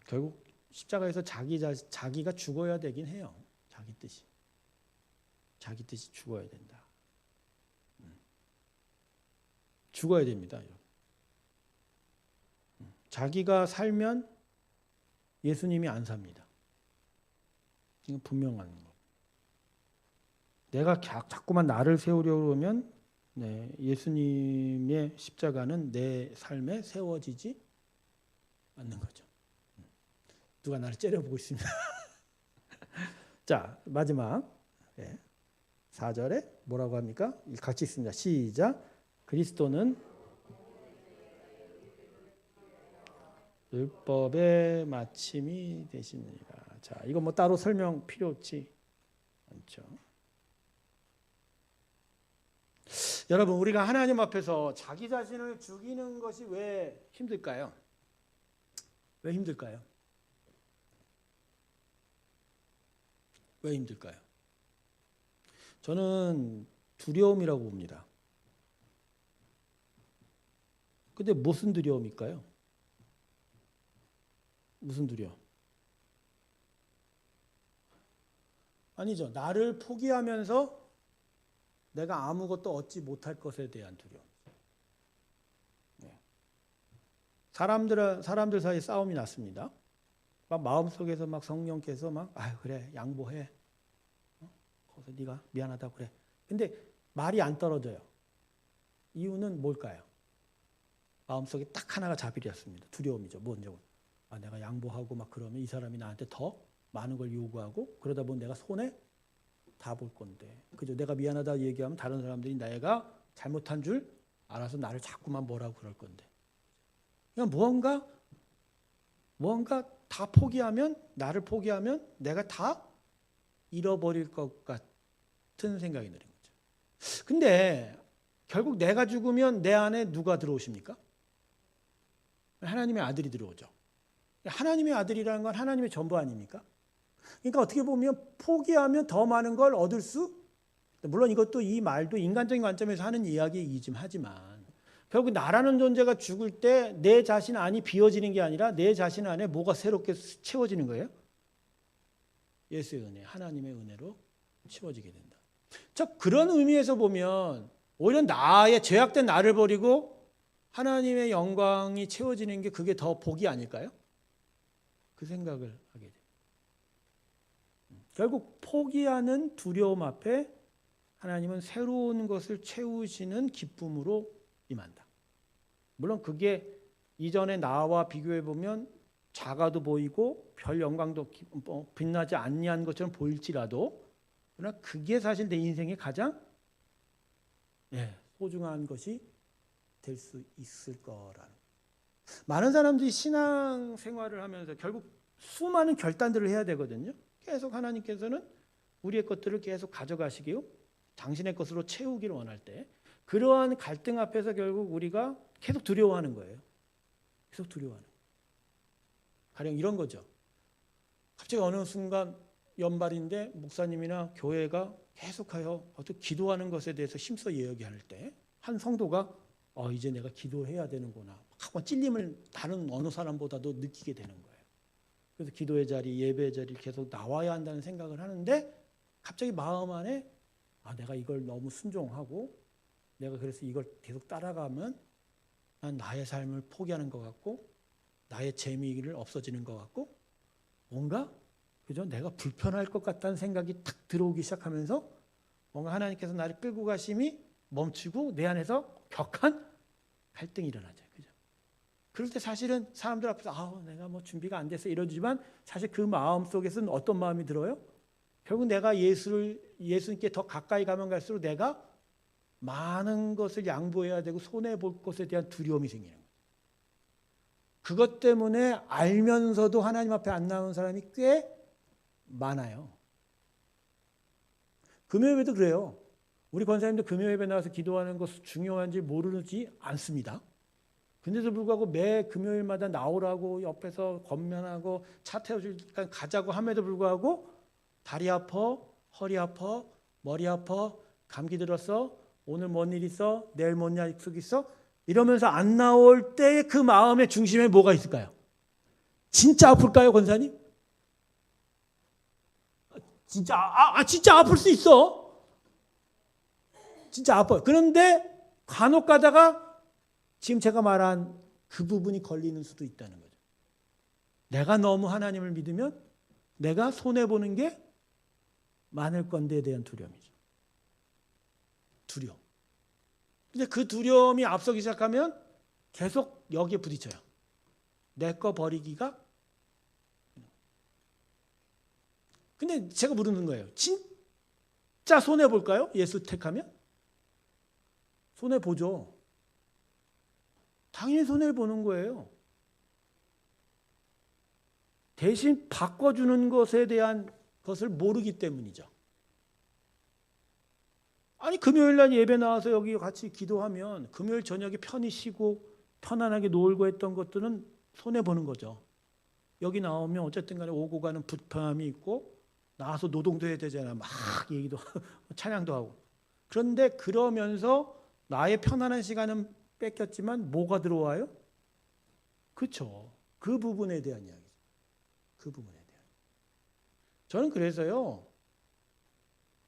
결국 십자가에서 자기가 죽어야 되긴 해요. 자기 뜻이 죽어야 된다. 죽어야 됩니다. 자기가 살면 예수님이 안 삽니다. 이건 분명한 거. 내가 자꾸만 나를 세우려고 하면 예수님의 십자가는 내 삶에 세워지지 않는 거죠. 누가 나를 째려보고 있습니다. 자, 마지막 4절에 뭐라고 합니까? 같이 있습니다. 시작. 그리스도는 율법의 마침이 되시느니라. 자, 이거 뭐 따로 설명 필요 없지 않죠. 여러분, 우리가 하나님 앞에서 자기 자신을 죽이는 것이 왜 힘들까요? 왜 힘들까요? 왜 힘들까요? 저는 두려움이라고 봅니다. 근데 무슨 두려움일까요? 무슨 두려움? 아니죠. 나를 포기하면서 내가 아무것도 얻지 못할 것에 대한 두려움. 네. 사람들 사이에 싸움이 났습니다. 막 마음속에서 막 성령께서 막 그래 양보해. 거기서 네가 미안하다 그래. 근데 말이 안 떨어져요. 이유는 뭘까요? 마음속에 딱 하나가 자비였습니다. 두려움이죠. 먼저 내가 양보하고 막 그러면 이 사람이 나한테 더 많은 걸 요구하고 그러다 보면 내가 손해 다 볼 건데. 그죠? 내가 미안하다 얘기하면 다른 사람들이 내가 잘못한 줄 알아서 나를 자꾸만 뭐라고 그럴 건데. 그냥 무언가 다 포기하면 나를 포기하면 내가 다 잃어버릴 것 같은 생각이 드는 거죠. 근데 결국 내가 죽으면 내 안에 누가 들어오십니까? 하나님의 아들이 들어오죠. 하나님의 아들이라는 건 하나님의 전부 아닙니까? 그러니까 어떻게 보면 포기하면 더 많은 걸 얻을 수, 물론 이것도 이 말도 인간적인 관점에서 하는 이야기이긴 하지만 결국 나라는 존재가 죽을 때 내 자신 안이 비워지는 게 아니라 내 자신 안에 뭐가 새롭게 채워지는 거예요? 예수의 은혜, 하나님의 은혜로 채워지게 된다. 즉 그런 의미에서 보면 오히려 나의 죄악된 나를 버리고 하나님의 영광이 채워지는 게 그게 더 복이 아닐까요? 그 생각을 하게 돼요. 결국 포기하는 두려움 앞에 하나님은 새로운 것을 채우시는 기쁨으로 임한다. 물론 그게 이전의 나와 비교해 보면 작아도 보이고 별 영광도 빛나지 아니한 것처럼 보일지라도 그러나 그게 사실 내 인생의 가장 소중한 것이 될 수 있을 거라는. 많은 사람들이 신앙 생활을 하면서 결국 수많은 결단들을 해야 되거든요. 계속 하나님께서는 우리의 것들을 계속 가져가시기요, 당신의 것으로 채우기를 원할 때 그러한 갈등 앞에서 결국 우리가 계속 두려워하는 거예요. 계속 두려워하는 거예요. 가령 이런 거죠. 갑자기 어느 순간 연말인데 목사님이나 교회가 계속하여 어떤 기도하는 것에 대해서 힘써 이야기할 때 한 성도가 이제 내가 기도해야 되는구나 하고 찔림을 다른 어느 사람보다도 느끼게 되는 거예요. 그래서 기도의 자리, 예배의 자리를 계속 나와야 한다는 생각을 하는데 갑자기 마음 안에 내가 이걸 너무 순종하고 내가 그래서 이걸 계속 따라가면 난 나의 삶을 포기하는 것 같고 나의 재미를 없어지는 것 같고 뭔가 그죠? 내가 불편할 것 같다는 생각이 탁 들어오기 시작하면서 뭔가 하나님께서 나를 끌고 가심이 멈추고 내 안에서 격한 갈등이 일어나죠. 그죠? 그럴 때 사실은 사람들 앞에서 내가 뭐 준비가 안 돼서 이러지만 사실 그 마음 속에서는 어떤 마음이 들어요? 결국 내가 예수님께 더 가까이 가면 갈수록 내가 많은 것을 양보해야 되고 손해 볼 것에 대한 두려움이 생기는 거예요. 그것 때문에 알면서도 하나님 앞에 안 나오는 사람이 꽤 많아요. 금요예배도 그래요. 우리 권사님도 금요예배 나와서 기도하는 것이 중요한지 모르지 않습니다. 근데도 불구하고 매 금요일마다 나오라고 옆에서 권면하고 차 태워주니까 가자고 함에도 불구하고 다리 아파, 허리 아파, 머리 아파, 감기 들었어, 오늘 뭔 일 있어, 내일 뭔 약속 있어 이러면서 안 나올 때 그 마음의 중심에 뭐가 있을까요? 진짜 아플까요, 권사님? 진짜 아플 수 있어. 진짜 아파요. 그런데 간혹 가다가 지금 제가 말한 그 부분이 걸리는 수도 있다는 거죠. 내가 너무 하나님을 믿으면 내가 손해보는 게 많을 건데에 대한 두려움이죠. 두려움. 근데 그 두려움이 앞서기 시작하면 계속 여기에 부딪혀요. 내 거 버리기가. 근데 제가 물는 거예요. 진짜 손해볼까요? 예수 택하면? 손해보죠. 당연히 손해보는 거예요. 대신 바꿔주는 것에 대한 것을 모르기 때문이죠. 아니 금요일 날 예배 나와서 여기 같이 기도하면 금요일 저녁에 편히 쉬고 편안하게 놀고 했던 것들은 손해보는 거죠. 여기 나오면 어쨌든 간에 오고 가는 불편함이 있고 나와서 노동도 해야 되잖아요. 막 얘기도 하고 찬양도 하고. 그런데 그러면서 나의 편안한 시간은 뺏겼지만 뭐가 들어와요? 그렇죠. 그 부분에 대한 이야기죠. 그 부분에 대한. 저는 그래서요.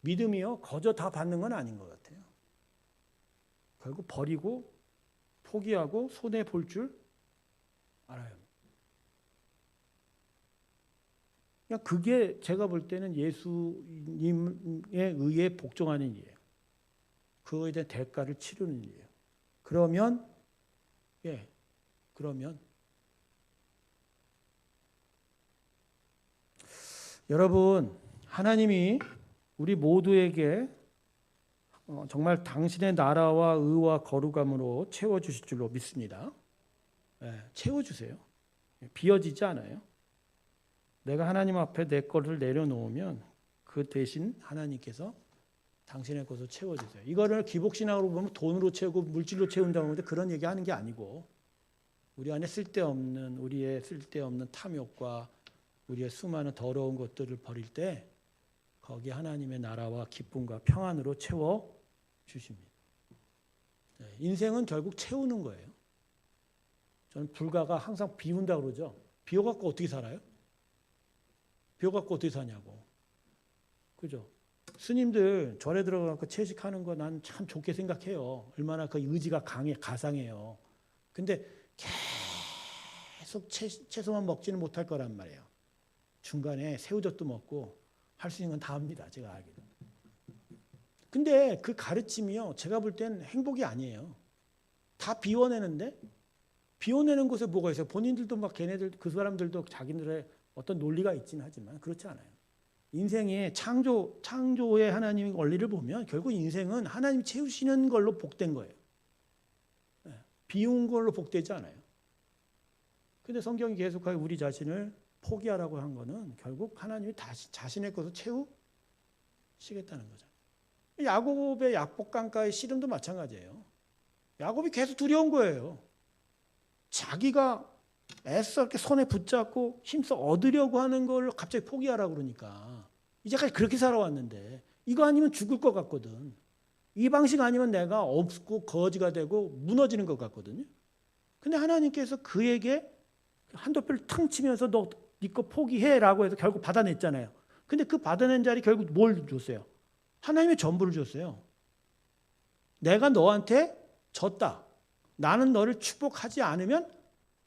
믿음이요 거저 다 받는 건 아닌 것 같아요. 결국 버리고 포기하고 손해 볼 줄 알아요. 그냥 그게 제가 볼 때는 예수님에 의해 복종하는 일이에요. 그거에 대한 대가를 치르는 일이에요. 그러면 여러분, 하나님이 우리 모두에게 정말 당신의 나라와 의와 거룩함으로 채워주실 줄로 믿습니다. 채워주세요. 비어지지 않아요. 내가 하나님 앞에 내 것을 내려놓으면 그 대신 하나님께서 당신의 것을 채워주세요. 이거를 기복신앙으로 보면 돈으로 채우고 물질로 채운다고 하는데 그런 얘기하는 게 아니고 우리의 쓸데없는 탐욕과 우리의 수많은 더러운 것들을 버릴 때 거기에 하나님의 나라와 기쁨과 평안으로 채워주십니다. 인생은 결국 채우는 거예요. 저는 불가가 항상 비운다고 그러죠. 비워갖고 어떻게 살아요? 비워갖고 어떻게 사냐고. 그죠? 스님들 절에 들어가서 채식하는 거 난 참 좋게 생각해요. 얼마나 그 의지가 가상해요. 근데 계속 채소만 먹지는 못할 거란 말이에요. 중간에 새우젓도 먹고 할 수 있는 건 다 합니다. 제가 알기로. 근데 그 가르침이요. 제가 볼 때는 행복이 아니에요. 다 비워내는데 비워내는 곳에 뭐가 있어요? 본인들도 막 걔네들 그 사람들도 자기들의 어떤 논리가 있긴 하지만 그렇지 않아요. 인생의 창조의 하나님의 원리를 보면 결국 인생은 하나님 채우시는 걸로 복된 거예요. 비운 걸로 복되지 않아요. 근데 성경이 계속하여 우리 자신을 포기하라고 한 거는 결국 하나님이 다시 자신의 것을 채우시겠다는 거죠. 야곱의 약복강가의 씨름도 마찬가지예요. 야곱이 계속 두려운 거예요. 자기가 애써 이렇게 손에 붙잡고 힘써 얻으려고 하는 걸 갑자기 포기하라고 그러니까 이제까지 그렇게 살아왔는데 이거 아니면 죽을 것 같거든. 이 방식 아니면 내가 없고 거지가 되고 무너지는 것 같거든요. 근데 하나님께서 그에게 한도표를 탕 치면서 너 네 거 포기해라고 해서 결국 받아냈잖아요. 근데 그 받아낸 자리 결국 뭘 줬어요? 하나님의 전부를 줬어요. 내가 너한테 졌다. 나는 너를 축복하지 않으면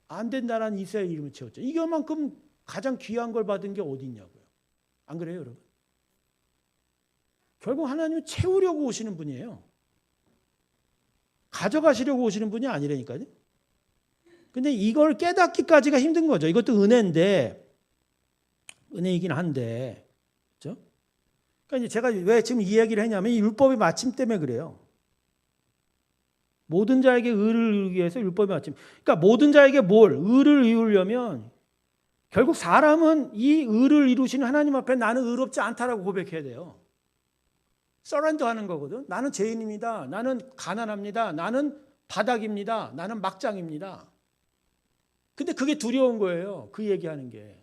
안 된다라는 이스라엘 이름을 채웠죠. 이거만큼 가장 귀한 걸 받은 게 어디 있냐고요. 안 그래요, 여러분? 결국 하나님은 채우려고 오시는 분이에요. 가져가시려고 오시는 분이 아니라니까요. 근데 이걸 깨닫기까지가 힘든 거죠. 이것도 은혜이긴 한데, 그렇죠? 그러니까 제가 왜 지금 이 이야기를 했냐면 이 율법의 마침 때문에 그래요. 모든 자에게 의를 이루기 위해서 율법의 마침. 그러니까 모든 자에게 의를 이루려면 결국 사람은 이 의를 이루시는 하나님 앞에 나는 의롭지 않다라고 고백해야 돼요. 서렌더하는 거거든. 나는 죄인입니다. 나는 가난합니다. 나는 바닥입니다. 나는 막장입니다. 근데 그게 두려운 거예요. 그 얘기하는 게.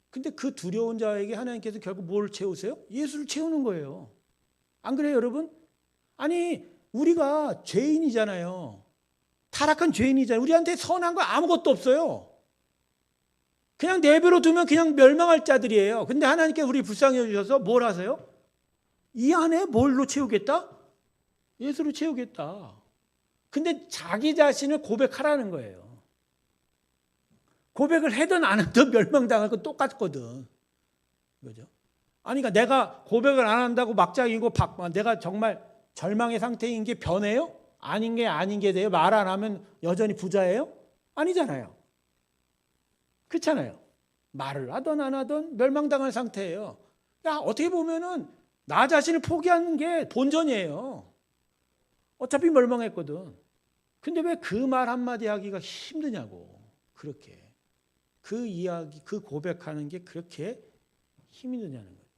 근데 그 두려운 자에게 하나님께서 결국 뭘 채우세요? 예수를 채우는 거예요. 안 그래요, 여러분? 아니, 우리가 죄인이잖아요. 타락한 죄인이잖아요. 우리한테 선한 거 아무것도 없어요. 그냥 내버려 두면 그냥 멸망할 자들이에요. 근데 하나님께 우리 불쌍히 여주셔서 뭘 하세요? 이 안에 뭘로 채우겠다? 예수로 채우겠다. 근데 자기 자신을 고백하라는 거예요. 고백을 해든 안 해든 멸망당할 건 똑같거든. 그죠? 아니, 그러니까 내가 고백을 안 한다고 막장이고 내가 정말 절망의 상태인 게 변해요? 아닌 게 돼요? 말 안 하면 여전히 부자예요? 아니잖아요. 그렇잖아요. 말을 하든 안 하든 멸망당할 상태예요. 야, 어떻게 보면은 나 자신을 포기하는 게 본전이에요. 어차피 멸망했거든. 근데 왜 그 말 한마디 하기가 힘드냐고. 그렇게. 그 이야기, 그 고백하는 게 그렇게 힘이 드냐는 거예요.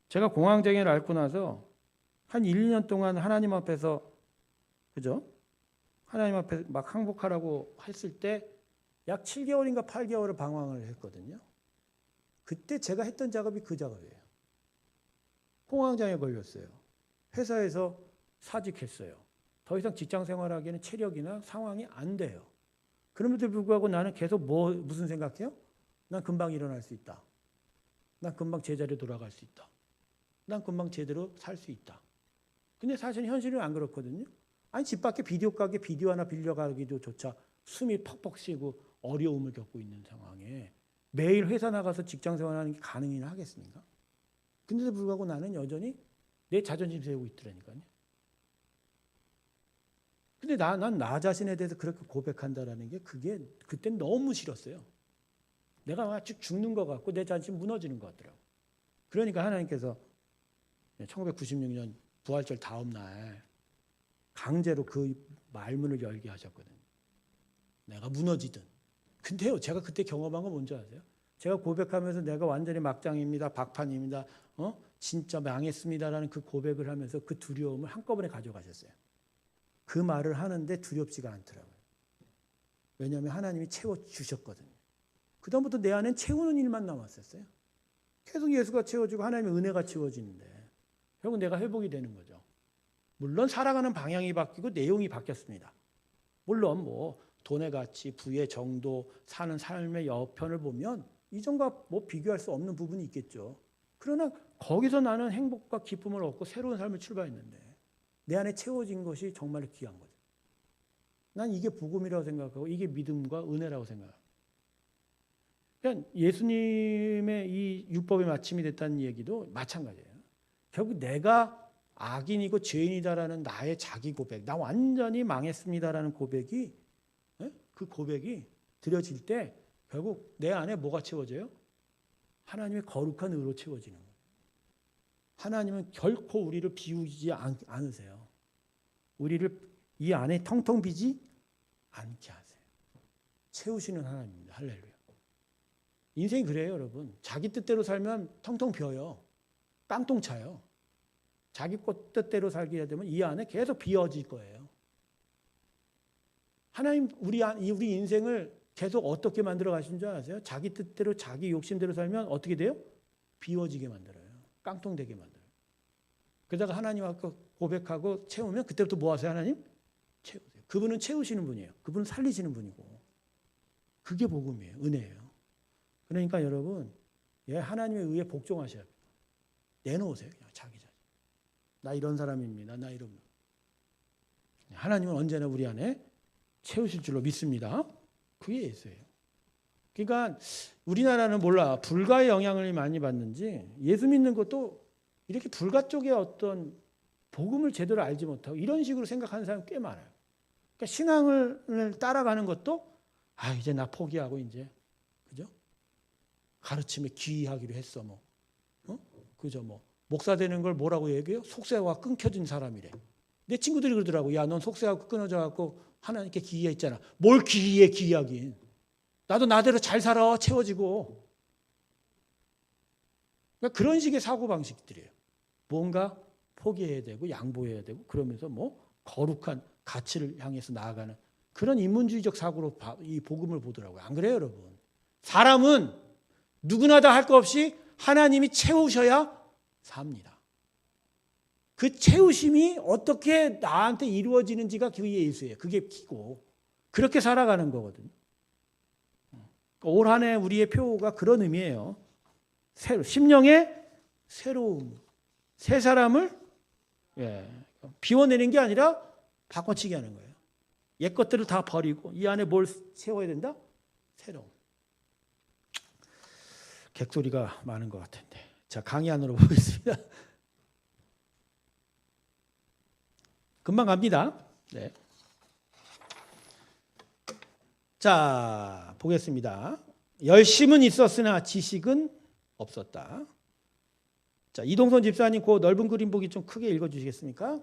제가 공황장애를 앓고 나서 한 1, 2년 동안 하나님 앞에서, 그죠? 하나님 앞에 막 항복하라고 했을 때 약 7개월인가 8개월을 방황을 했거든요. 그때 제가 했던 작업이 그 작업이에요. 공황장애 걸렸어요. 회사에서 사직했어요. 더 이상 직장 생활하기에는 체력이나 상황이 안 돼요. 그럼에도 불구하고 나는 계속 무슨 생각해요? 난 금방 일어날 수 있다. 난 금방 제자리에 돌아갈 수 있다. 난 금방 제대로 살 수 있다. 근데 사실 현실은 안 그렇거든요. 아니 집 밖에 비디오 가게 비디오 하나 빌려가기도 조차 숨이 퍽퍽 쉬고 어려움을 겪고 있는 상황에 매일 회사 나가서 직장 생활하는 게 가능이나 하겠습니까? 근데도 불구하고 나는 여전히 내 자존심 세우고 있더라니까요. 근데 난 나 자신에 대해서 그렇게 고백한다라는 게 그게 그땐 너무 싫었어요. 내가 마치 죽는 것 같고 내 자신이 무너지는 것 같더라고. 그러니까 하나님께서 1996년 부활절 다음 날 강제로 그 말문을 열게 하셨거든요. 내가 무너지든. 근데요, 제가 그때 경험한 건 뭔지 아세요? 제가 고백하면서 내가 완전히 막장입니다, 박판입니다, 진짜 망했습니다라는 그 고백을 하면서 그 두려움을 한꺼번에 가져가셨어요. 그 말을 하는데 두렵지가 않더라고요. 왜냐하면 하나님이 채워주셨거든요. 그다음부터 내 안엔 채우는 일만 남았었어요. 계속 예수가 채워주고 하나님의 은혜가 채워지는데 결국 내가 회복이 되는 거죠. 물론 살아가는 방향이 바뀌고 내용이 바뀌었습니다. 물론 뭐 돈의 가치, 부의 정도, 사는 삶의 여편을 보면 이전과 뭐 비교할 수 없는 부분이 있겠죠. 그러나 거기서 나는 행복과 기쁨을 얻고 새로운 삶을 출발했는데 내 안에 채워진 것이 정말 귀한 거죠. 난 이게 복음이라고 생각하고 이게 믿음과 은혜라고 생각합니다. 그러니까 예수님의 이 율법의 마침이 됐다는 얘기도 마찬가지예요. 결국 내가 악인이고 죄인이다라는 나의 자기 고백, 나 완전히 망했습니다라는 고백이, 그 고백이 드려질 때 결국 내 안에 뭐가 채워져요? 하나님의 거룩한 의로 채워지는 거예요. 하나님은 결코 우리를 비우지 않으세요. 우리를 이 안에 텅텅 비지 않게 하세요. 채우시는 하나님입니다. 할렐루야. 인생이 그래요, 여러분. 자기 뜻대로 살면 텅텅 비어요. 깡통 차요. 자기 뜻대로 살게 되면 이 안에 계속 비어질 거예요. 하나님 우리 인생을 계속 어떻게 만들어 가신 줄 아세요? 자기 뜻대로 자기 욕심대로 살면 어떻게 돼요? 비워지게 만들어요. 깡통되게 만들어요. 그러다가 하나님 앞에 고백하고 채우면 그때부터 뭐 하세요? 하나님? 채우세요. 그분은 채우시는 분이에요. 그분은 살리시는 분이고. 그게 복음이에요. 은혜예요. 그러니까 여러분, 하나님의 의에 복종하셔야 합니다. 내놓으세요. 그냥 자기 자신. 나 이런 사람입니다. 나 이런. 하나님은 언제나 우리 안에 채우실 줄로 믿습니다. 그게 예수예요. 그러니까 우리나라는 몰라 불가의 영향을 많이 받는지 예수 믿는 것도 이렇게 불가 쪽의 어떤 복음을 제대로 알지 못하고 이런 식으로 생각하는 사람이 꽤 많아요. 그러니까 신앙을 따라가는 것도 이제 나 포기하고 이제 그죠? 가르침에 귀의하기로 했어 뭐. 그죠 뭐. 목사 되는 걸 뭐라고 얘기해요? 속세와 끊겨진 사람이래. 내 친구들이 그러더라고. 야, 넌 속세하고 끊어져 갖고 하나님께 귀의했잖아. 뭘 귀의해, 귀의하긴. 나도 나대로 잘 살아, 채워지고. 그러니까 그런 식의 사고방식들이에요. 뭔가 포기해야 되고 양보해야 되고 그러면서 뭐 거룩한 가치를 향해서 나아가는 그런 인문주의적 사고로 이 복음을 보더라고요. 안 그래요, 여러분? 사람은 누구나 다 할 거 없이 하나님이 채우셔야 삽니다. 그 채우심이 어떻게 나한테 이루어지는지가 그게 예수예요. 그게 키고 그렇게 살아가는 거거든요. 올 한 해 우리의 표가 그런 의미예요. 심령의 새로움. 새 사람을 비워내는 게 아니라 바꿔치기 하는 거예요. 옛 것들을 다 버리고 이 안에 뭘 세워야 된다? 새로움. 객소리가 많은 것 같은데. 자, 강의 안으로 보겠습니다. 금방 갑니다. 네. 자, 보겠습니다. 열심은 있었으나 지식은 없었다. 자, 이동선 집사님 그 넓은 그림 보기 좀 크게 읽어주시겠습니까?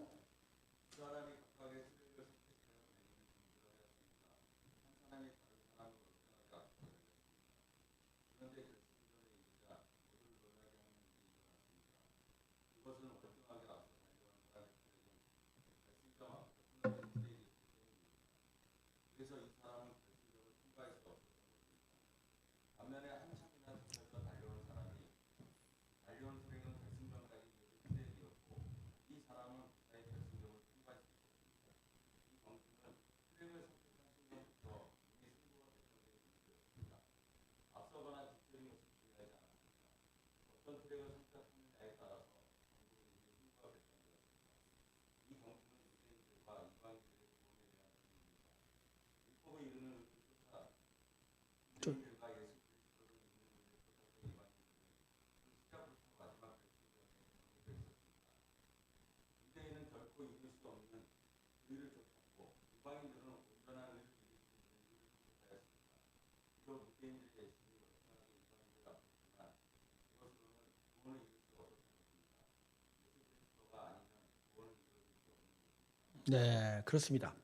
네, 그렇습니다.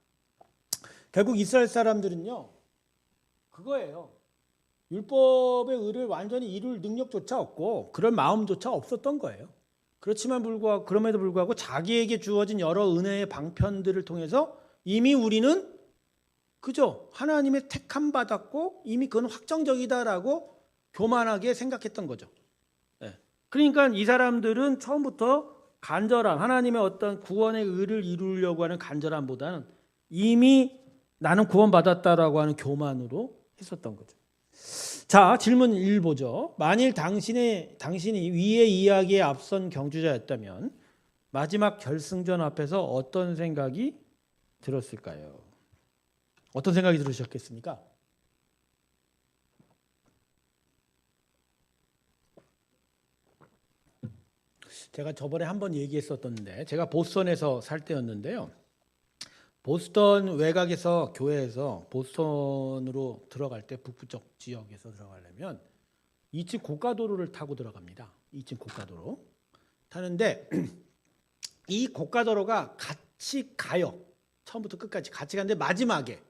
결국 이스라엘 사람들은요, 그거예요. 율법의 의를 완전히 이룰 능력조차 없고 그럴 마음조차 없었던 거예요. 그럼에도 불구하고 자기에게 주어진 여러 은혜의 방편들을 통해서 이미 우리는 그죠? 하나님의 택함 받았고 이미 그건 확정적이다라고 교만하게 생각했던 거죠. 네. 그러니까 이 사람들은 처음부터 간절함, 하나님의 어떤 구원의 의를 이루려고 하는 간절함보다는 이미 나는 구원받았다라고 하는 교만으로 했었던 거죠. 자, 질문 1 보죠. 만일 당신이 위의 이야기에 앞선 경주자였다면 마지막 결승전 앞에서 어떤 생각이 들었을까요? 어떤 생각이 들으셨겠습니까? 제가 저번에 한번 얘기했었던데, 제가 보스턴에서 살 때였는데요. 보스턴 외곽에서 교회에서 보스턴으로 들어갈 때 북부쪽 지역에서 들어가려면 2층 고가도로를 타고 들어갑니다. 2층 고가도로 타는데 이 고가도로가 같이 가요. 처음부터 끝까지 같이 가는데 마지막에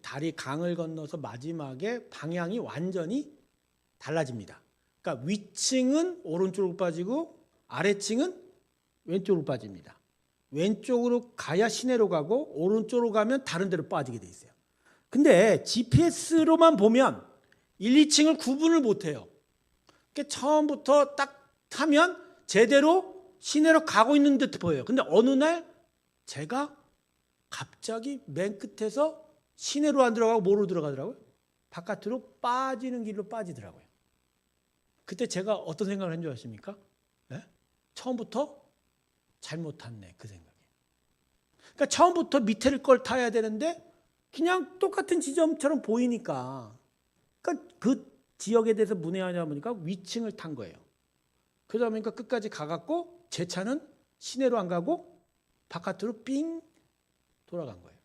다리 강을 건너서 마지막에 방향이 완전히 달라집니다. 그러니까 위층은 오른쪽으로 빠지고 아래층은 왼쪽으로 빠집니다. 왼쪽으로 가야 시내로 가고 오른쪽으로 가면 다른 데로 빠지게 돼 있어요. 근데 GPS로만 보면 1, 2층을 구분을 못 해요. 그러니까 처음부터 딱 타면 제대로 시내로 가고 있는 듯 보여요. 근데 어느 날 제가 갑자기 맨 끝에서 시내로 안 들어가고 뭐로 들어가더라고요? 바깥으로 빠지는 길로 빠지더라고요. 그때 제가 어떤 생각을 한 줄 아십니까? 네? 처음부터 잘못 탔네, 그 생각이. 그러니까 처음부터 밑에 걸 타야 되는데 그냥 똑같은 지점처럼 보이니까, 그러니까 그 지역에 대해서 문의하냐 보니까 위층을 탄 거예요. 그러다 보니까 끝까지 가갖고 제 차는 시내로 안 가고 바깥으로 삥 돌아간 거예요.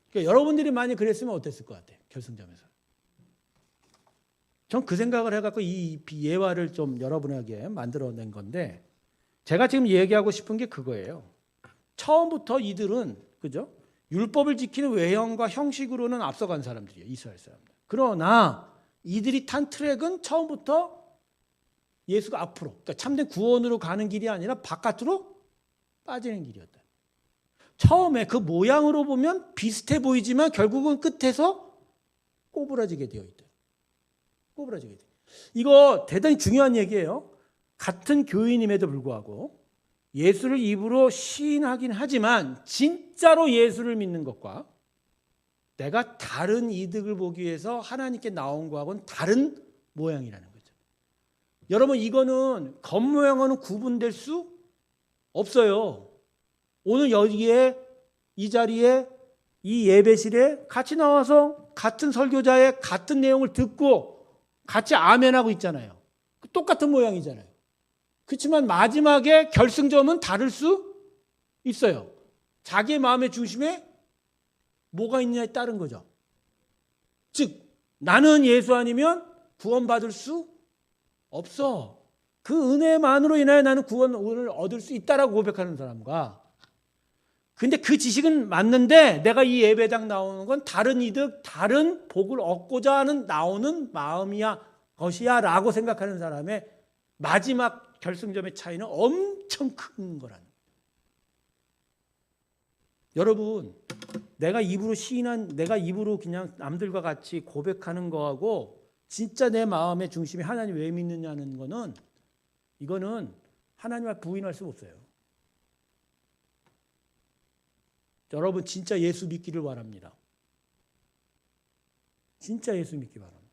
그러니까 여러분들이 많이 그랬으면 어땠을 것 같아요, 결승점에서. 전 그 생각을 해갖고 이 예화를 좀 여러분에게 만들어낸 건데, 제가 지금 얘기하고 싶은 게 그거예요. 처음부터 이들은 그죠? 율법을 지키는 외형과 형식으로는 앞서간 사람들이에요, 이스라엘 사람들. 그러나 이들이 탄 트랙은 처음부터 예수가 앞으로, 그러니까 참된 구원으로 가는 길이 아니라 바깥으로 빠지는 길이었다. 처음에 그 모양으로 보면 비슷해 보이지만 결국은 끝에서 꼬부라지게 되어 있다. 꼬부라지게 돼. 이거 대단히 중요한 얘기예요. 같은 교인임에도 불구하고 예수를 입으로 시인하긴 하지만 진짜로 예수를 믿는 것과 내가 다른 이득을 보기 위해서 하나님께 나온 거하고는 다른 모양이라는 거죠. 여러분, 이거는 겉모양으로는 구분될 수 없어요. 오늘 여기에 이 자리에 이 예배실에 같이 나와서 같은 설교자의 같은 내용을 듣고 같이 아멘하고 있잖아요. 똑같은 모양이잖아요. 그렇지만 마지막에 결승점은 다를 수 있어요. 자기의 마음의 중심에 뭐가 있느냐에 따른 거죠. 즉 나는 예수 아니면 구원받을 수 없어. 그 은혜만으로 인하여 나는 구원을 얻을 수 있다라고 고백하는 사람과, 근데 그 지식은 맞는데 내가 이 예배당 나오는 건 다른 이득, 다른 복을 얻고자 하는 나오는 것이야 라고 생각하는 사람의 마지막 결승점의 차이는 엄청 큰 거라는 거예요. 여러분, 내가 입으로 그냥 남들과 같이 고백하는 거하고 진짜 내 마음의 중심이 하나님 왜 믿느냐는 거는, 이거는 하나님을 부인할 수 없어요. 여러분, 진짜 예수 믿기를 바랍니다. 진짜 예수 믿기 바랍니다.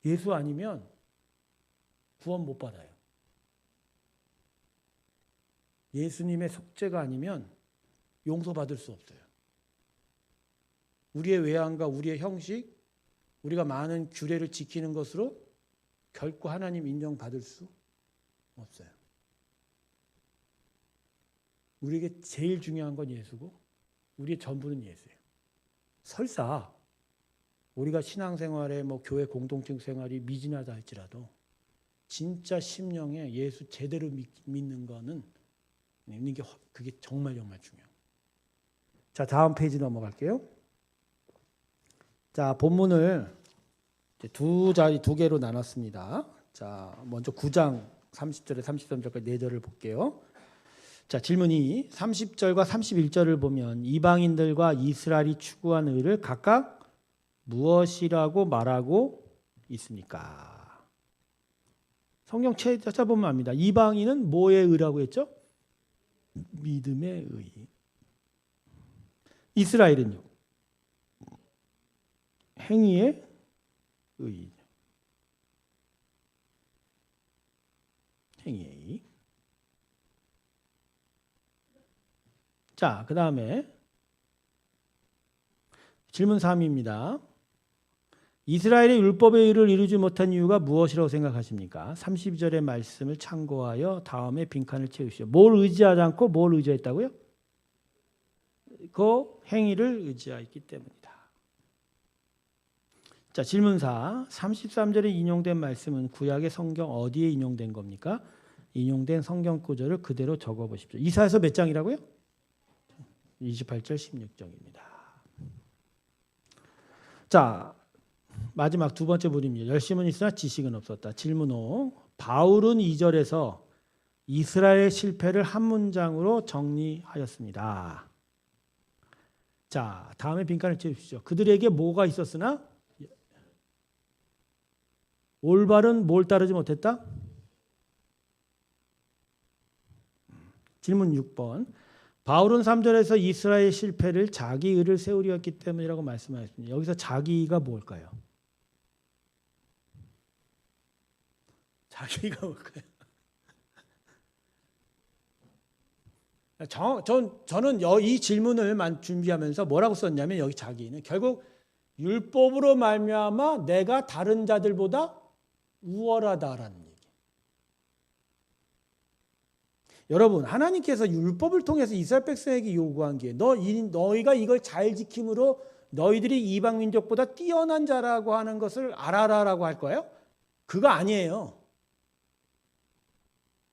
예수 아니면 구원 못 받아요. 예수님의 속죄가 아니면 용서받을 수 없어요. 우리의 외양과 우리의 형식, 우리가 많은 규례를 지키는 것으로 결코 하나님 인정받을 수 없어요. 우리에게 제일 중요한 건 예수고 우리의 전부는 예수예요. 설사 우리가 신앙생활에 뭐 교회 공동체 생활이 미진하다 할지라도 진짜 심령에 예수 제대로 믿는 거는 믿는 게 그게 정말 중요해요. 자, 다음 페이지 넘어갈게요. 자, 본문을 두 개로 나눴습니다. 자, 먼저 9장 30절에 33절까지 4절을 볼게요. 자, 질문이 30절과 31절을 보면 이방인들과 이스라엘이 추구한 의를 각각 무엇이라고 말하고 있습니까? 성경 찾아보면 압니다. 이방인은 뭐의 의라고 했죠? 믿음의 의. 이스라엘은요? 행위의 의. 행위의 의. 자, 그 다음에 질문 3입니다. 이스라엘의 율법의 의를 이루지 못한 이유가 무엇이라고 생각하십니까? 32절의 말씀을 참고하여 다음에 빈칸을 채우시오. 뭘 의지하지 않고 뭘 의지했다고요? 그 행위를 의지하였기 때문이다. 자, 질문 4. 33절에 인용된 말씀은 구약의 성경 어디에 인용된 겁니까? 인용된 성경 구절을 그대로 적어보십시오. 이사야서 몇 장이라고요? 28절 16절입니다. 자, 마지막 두 번째 문입니다. 열심은 있으나 지식은 없었다. 질문 5. 바울은 2절에서 이스라엘의 실패를 한 문장으로 정리하였습니다. 자, 다음에 빈칸을 채우십시오. 그들에게 뭐가 있었으나 올바른 뭘 따르지 못했다? 질문 6번. 바울은 3절에서 이스라엘의 실패를 자기 의를 세우려 했기 때문이라고 말씀하셨습니다. 여기서 자기가 뭘까요? 자기가 뭘까요? 저는 이 질문을 준비하면서 뭐라고 썼냐면 여기 자기는 결국 율법으로 말미암아 내가 다른 자들보다 우월하다라는 얘기. 여러분, 하나님께서 율법을 통해서 이스라엘 백성에게 요구한 게 너희가 이걸 잘 지킴으로 너희들이 이방 민족보다 뛰어난 자라고 하는 것을 알아라라고 할 거예요? 그거 아니에요.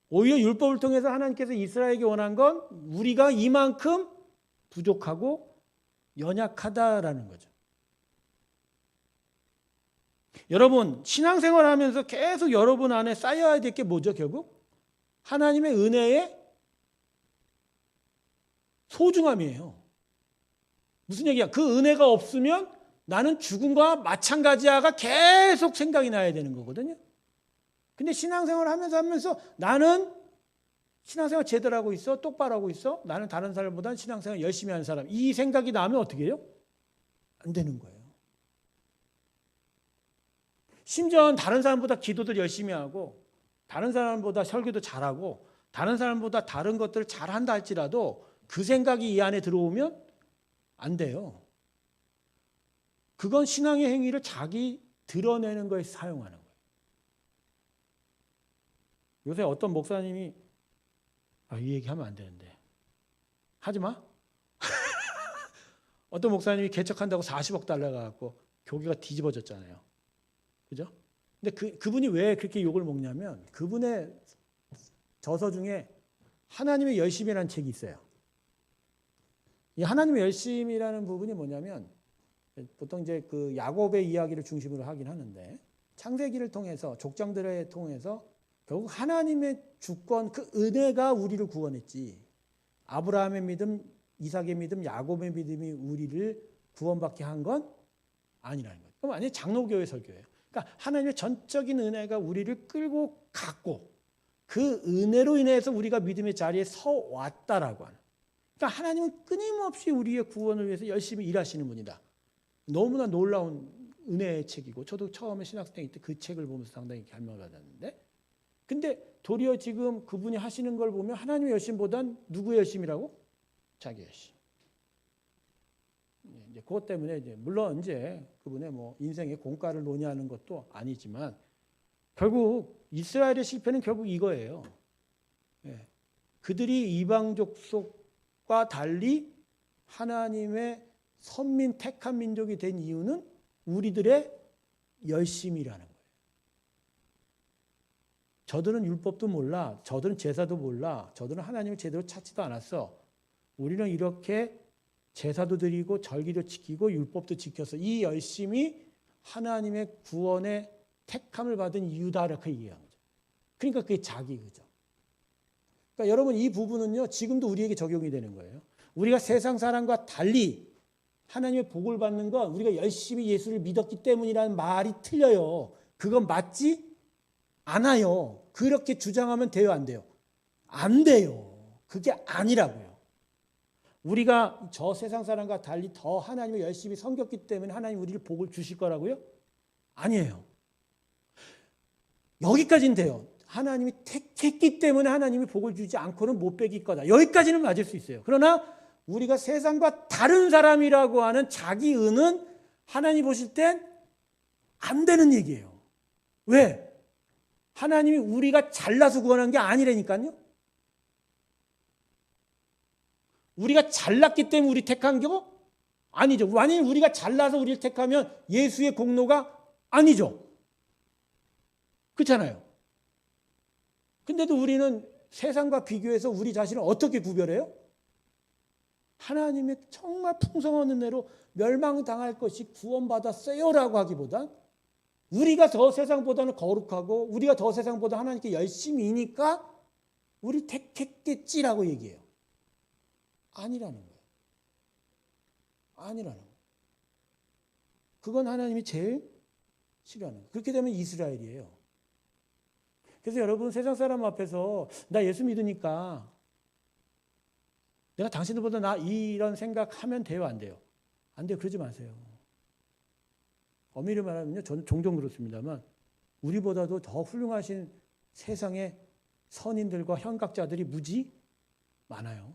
오히려 율법을 통해서 하나님께서 이스라엘에게 원한 건 우리가 이만큼 부족하고 연약하다라는 거죠. 여러분, 신앙생활 하면서 계속 여러분 안에 쌓여야 될 게 뭐죠, 결국? 하나님의 은혜의 소중함이에요. 무슨 얘기야? 그 은혜가 없으면 나는 죽음과 마찬가지야가 계속 생각이 나야 되는 거거든요. 근데 신앙생활 하면서 나는 신앙생활 제대로 하고 있어, 똑바로 하고 있어, 나는 다른 사람보다는 신앙생활 열심히 하는 사람, 이 생각이 나면 어떻게 해요? 안 되는 거예요. 심지어 다른 사람보다 기도도 열심히 하고 다른 사람보다 설교도 잘하고 다른 사람보다 다른 것들을 잘한다 할지라도 그 생각이 이 안에 들어오면 안 돼요. 그건 신앙의 행위를 자기 드러내는 거에 사용하는 거예요. 요새 어떤 목사님이 이 얘기하면 안 되는데 하지 마. 어떤 목사님이 개척한다고 40억 달러가 갖고 교회가 뒤집어졌잖아요. 그죠? 근데 그분이 왜 그렇게 욕을 먹냐면 그분의 저서 중에 하나님의 열심이라는 책이 있어요. 이 하나님의 열심이라는 부분이 뭐냐면 보통 이제 그 야곱의 이야기를 중심으로 하긴 하는데 창세기를 통해서 족장들을 통해서 결국 하나님의 주권 그 은혜가 우리를 구원했지 아브라함의 믿음, 이삭의 믿음, 야곱의 믿음이 우리를 구원받게 한 건 아니라는 거예요. 그럼 아니 장로교회 설교예요. 그러니까 하나님의 전적인 은혜가 우리를 끌고 갔고 그 은혜로 인해서 우리가 믿음의 자리에 서 왔다라고 하는. 그러니까 하나님은 끊임없이 우리의 구원을 위해서 열심히 일하시는 분이다. 너무나 놀라운 은혜의 책이고 저도 처음에 신학생 때 그 책을 보면서 상당히 감명을 받았는데 근데 도리어 지금 그분이 하시는 걸 보면 하나님의 열심보단 누구의 열심이라고? 자기 열심. 이제 그것 때문에 이제 물론 이제 그분의 뭐 인생의 공과를 논의하는 것도 아니지만 결국 이스라엘의 실패는 결국 이거예요. 그들이 이방족 속 민족과 달리 하나님의 선민 택한 민족이 된 이유는 우리들의 열심이라는 거예요. 저들은 율법도 몰라. 저들은 제사도 몰라. 저들은 하나님을 제대로 찾지도 않았어. 우리는 이렇게 제사도 드리고 절기도 지키고 율법도 지켜서 이 열심이 하나님의 구원의 택함을 받은 이유다 이렇게 얘기하는 거죠. 그러니까 그게 자기 의죠. 그러니까 여러분 이 부분은요 지금도 우리에게 적용이 되는 거예요. 우리가 세상 사람과 달리 하나님의 복을 받는 건 우리가 열심히 예수를 믿었기 때문이라는 말이 틀려요. 그건 맞지 않아요. 그렇게 주장하면 돼요, 안 돼요? 안 돼요. 그게 아니라고요. 우리가 저 세상 사람과 달리 더 하나님을 열심히 섬겼기 때문에 하나님 우리를 복을 주실 거라고요? 아니에요. 여기까지는 돼요. 하나님이 택했기 때문에 하나님이 복을 주지 않고는 못 빼길 거다. 여기까지는 맞을 수 있어요. 그러나 우리가 세상과 다른 사람이라고 하는 자기 의는 하나님 보실 땐 안 되는 얘기예요. 왜? 하나님이 우리가 잘나서 구원한 게 아니라니까요. 우리가 잘났기 때문에 우리 택한 게 아니죠. 만일 우리가 잘나서 우리를 택하면 예수의 공로가 아니죠. 그렇잖아요. 근데도 우리는 세상과 비교해서 우리 자신을 어떻게 구별해요? 하나님의 정말 풍성한 은혜로 멸망당할 것이 구원받았어요라고 하기보단 우리가 더 세상보다는 거룩하고 우리가 더 세상보다 하나님께 열심히니까 우리 택했겠지라고 얘기해요. 아니라는 거예요. 아니라는 거예요. 그건 하나님이 제일 싫어하는 거예요. 그렇게 되면 이스라엘이에요. 그래서 여러분 세상 사람 앞에서 나 예수 믿으니까 내가 당신들보다 나 이런 생각하면 돼요, 안 돼요? 안 돼요. 그러지 마세요. 엄밀히 말하면요, 저는 종종 그렇습니다만 우리보다도 더 훌륭하신 세상의 선인들과 현각자들이 무지 많아요.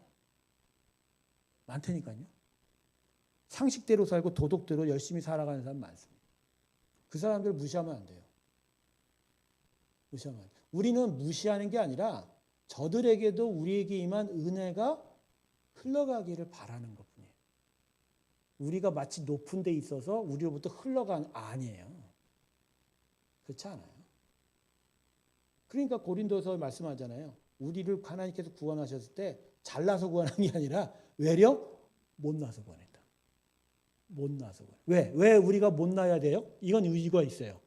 많다니까요. 상식대로 살고 도덕대로 열심히 살아가는 사람 많습니다. 그 사람들 무시하면 안 돼요. 무시하면 안 돼요. 우리는 무시하는 게 아니라 저들에게도 우리에게 임한 은혜가 흘러가기를 바라는 것뿐이에요. 우리가 마치 높은 데 있어서 우리로부터 흘러간 아니에요. 그렇지 않아요. 그러니까 고린도서 말씀하잖아요. 우리를 하나님께서 구원하셨을 때 잘나서 구원한 게 아니라 외려 못나서 구원했다. 못나서 구원. 왜 우리가 못나야 돼요? 이건 의지가 있어요.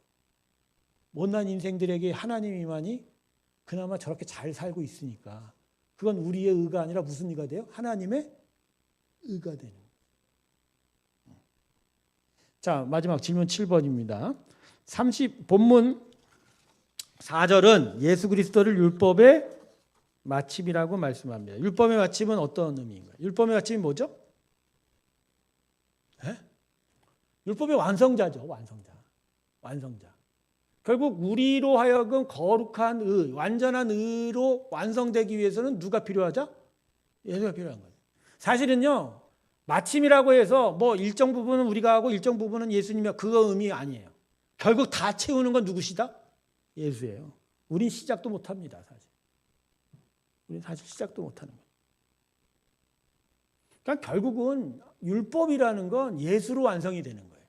못난 인생들에게 하나님이만이 그나마 저렇게 잘 살고 있으니까 그건 우리의 의가 아니라 무슨 의가 돼요? 하나님의 의가 되는 거예요. 자, 마지막 질문 7번입니다. 본문 4절은 예수 그리스도를 율법의 마침이라고 말씀합니다. 율법의 마침은 어떤 의미인가요? 율법의 마침이 뭐죠? 네? 율법의 완성자죠. 완성자. 결국 우리로 하여금 거룩한 의, 완전한 의로 완성되기 위해서는 누가 필요하죠? 예수가 필요한 거예요. 사실은요. 마침이라고 해서 뭐 일정 부분은 우리가 하고 일정 부분은 예수님이 그거 의미 아니에요. 결국 다 채우는 건 누구시다? 예수예요. 우린 시작도 못합니다. 사실. 우린 사실 시작도 못하는 거예요. 그러니까 결국은 율법이라는 건 예수로 완성이 되는 거예요.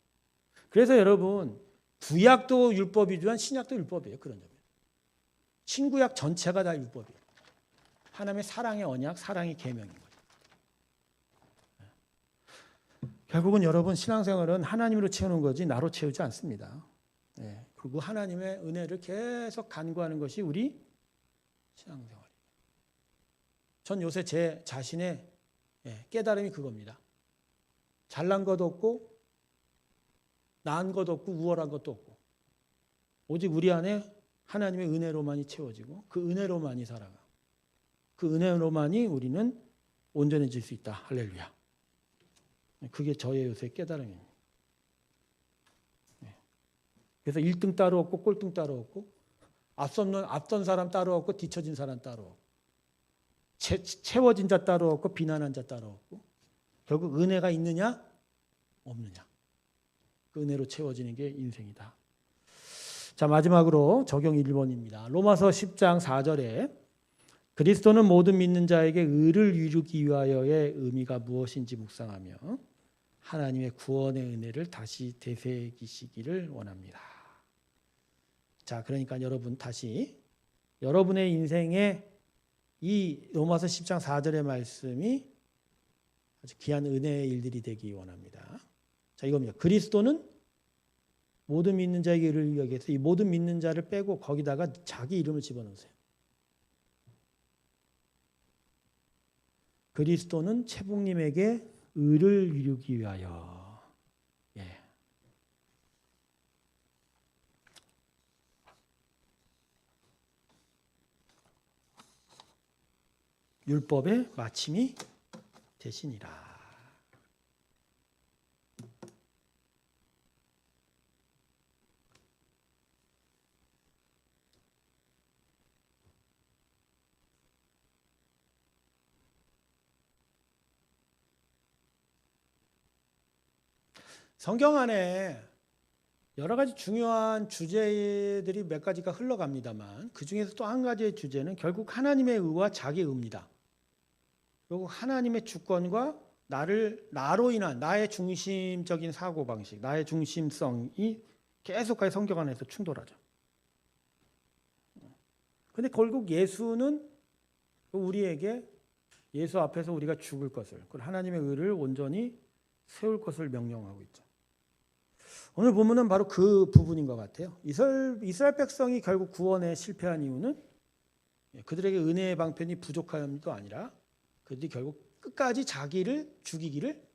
그래서 여러분 구약도 율법이지만 신약도 율법이에요. 그런 점이에요. 신구약 전체가 다 율법이에요. 하나님의 사랑의 언약, 사랑의 계명인 거예요. 결국은 여러분 신앙생활은 하나님으로 채우는 거지 나로 채우지 않습니다. 그리고 하나님의 은혜를 계속 간구하는 것이 우리 신앙생활입니다. 전 요새 제 자신의 깨달음이 그겁니다. 잘난 것도 없고 나은 것도 없고 우월한 것도 없고 오직 우리 안에 하나님의 은혜로만이 채워지고 그 은혜로만이 살아가. 그 은혜로만이 우리는 온전해질 수 있다. 할렐루야. 그게 저의 요새 깨달음입니다. 그래서 1등 따로 없고 꼴등 따로 없고 앞선 사람 따로 없고 뒤처진 사람 따로 없고 채워진 자 따로 없고 비난한 자 따로 없고 결국 은혜가 있느냐 없느냐 그 은혜로 채워지는 게 인생이다. 자 마지막으로 적용 1번입니다. 로마서 10장 4절에 그리스도는 모든 믿는 자에게 의를 이루기 위하여의 의미가 무엇인지 묵상하며 하나님의 구원의 은혜를 다시 되새기시기를 원합니다. 자, 그러니까 여러분 다시 여러분의 인생에 이 로마서 10장 4절의 말씀이 아주 귀한 은혜의 일들이 되기 원합니다. 자, 이겁니다. 그리스도는 모든 믿는 자에게 의를 위하기 위해서 이 모든 믿는 자를 빼고 거기다가 자기 이름을 집어넣으세요. 그리스도는 채복님에게 의를 이루기 위하여. 예. 율법의 마침이 되시니라. 성경 안에 여러 가지 중요한 주제들이 몇 가지가 흘러갑니다만 그 중에서 또 한 가지의 주제는 결국 하나님의 의와 자기 의입니다. 그리고 하나님의 주권과 나로 인한 나의 중심적인 사고방식, 나의 중심성이 계속해서 성경 안에서 충돌하죠. 그런데 결국 예수는 우리에게 예수 앞에서 우리가 죽을 것을, 하나님의 의를 온전히 세울 것을 명령하고 있죠. 오늘 본문은 바로 그 부분인 것 같아요. 이스라엘 백성이 결국 구원에 실패한 이유는 그들에게 은혜의 방편이 부족함도 아니라 그들이 결국 끝까지 자기를 죽이기를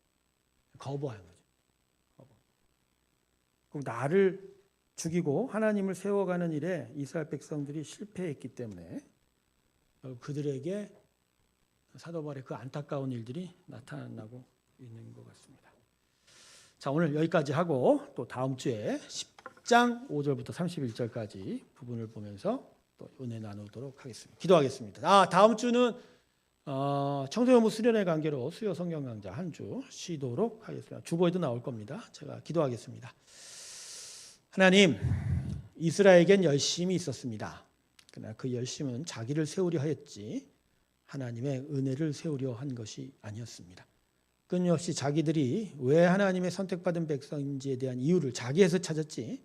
거부한 거죠. 그럼 나를 죽이고 하나님을 세워가는 일에 이스라엘 백성들이 실패했기 때문에 그들에게 사도 바울의 그 안타까운 일들이 나타나고 있는 것 같습니다. 자, 오늘 여기까지 하고 또 다음 주에 10장 5절부터 31절까지 부분을 보면서 또 은혜 나누도록 하겠습니다. 기도하겠습니다. 다음 주는 청소년부 수련회 관계로 수요 성경 강좌 한 주 쉬도록 하겠습니다. 주보에도 나올 겁니다. 제가 기도하겠습니다. 하나님, 이스라엘에겐 열심이 있었습니다. 그러나 그 열심은 자기를 세우려 하였지 하나님의 은혜를 세우려 한 것이 아니었습니다. 끊임없이 자기들이 왜 하나님의 선택받은 백성인지에 대한 이유를 자기에서 찾았지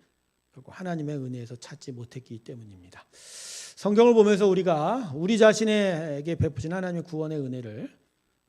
결국 하나님의 은혜에서 찾지 못했기 때문입니다. 성경을 보면서 우리가 우리 자신에게 베푸신 하나님의 구원의 은혜를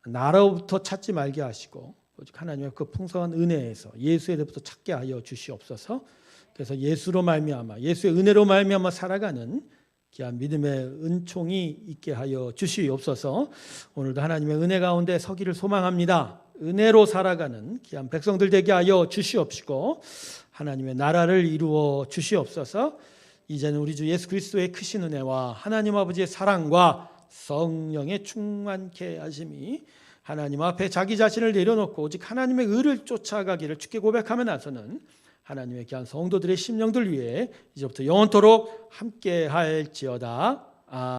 나로부터 찾지 말게 하시고 오직 하나님의 그 풍성한 은혜에서 예수에서부터 찾게 하여 주시옵소서. 그래서 예수로 말미암아 예수의 은혜로 말미암아 살아가는 귀한 믿음의 은총이 있게 하여 주시옵소서. 오늘도 하나님의 은혜 가운데 서기를 소망합니다. 은혜로 살아가는 귀한 백성들 되게 하여 주시옵시고 하나님의 나라를 이루어 주시옵소서. 이제는 우리 주 예수 그리스도의 크신 은혜와 하나님 아버지의 사랑과 성령의 충만케 하심이 하나님 앞에 자기 자신을 내려놓고 오직 하나님의 의를 쫓아가기를 주께 고백하며 나서는 하나님의 귀한 성도들의 심령들 위해 이제부터 영원토록 함께 할지어다.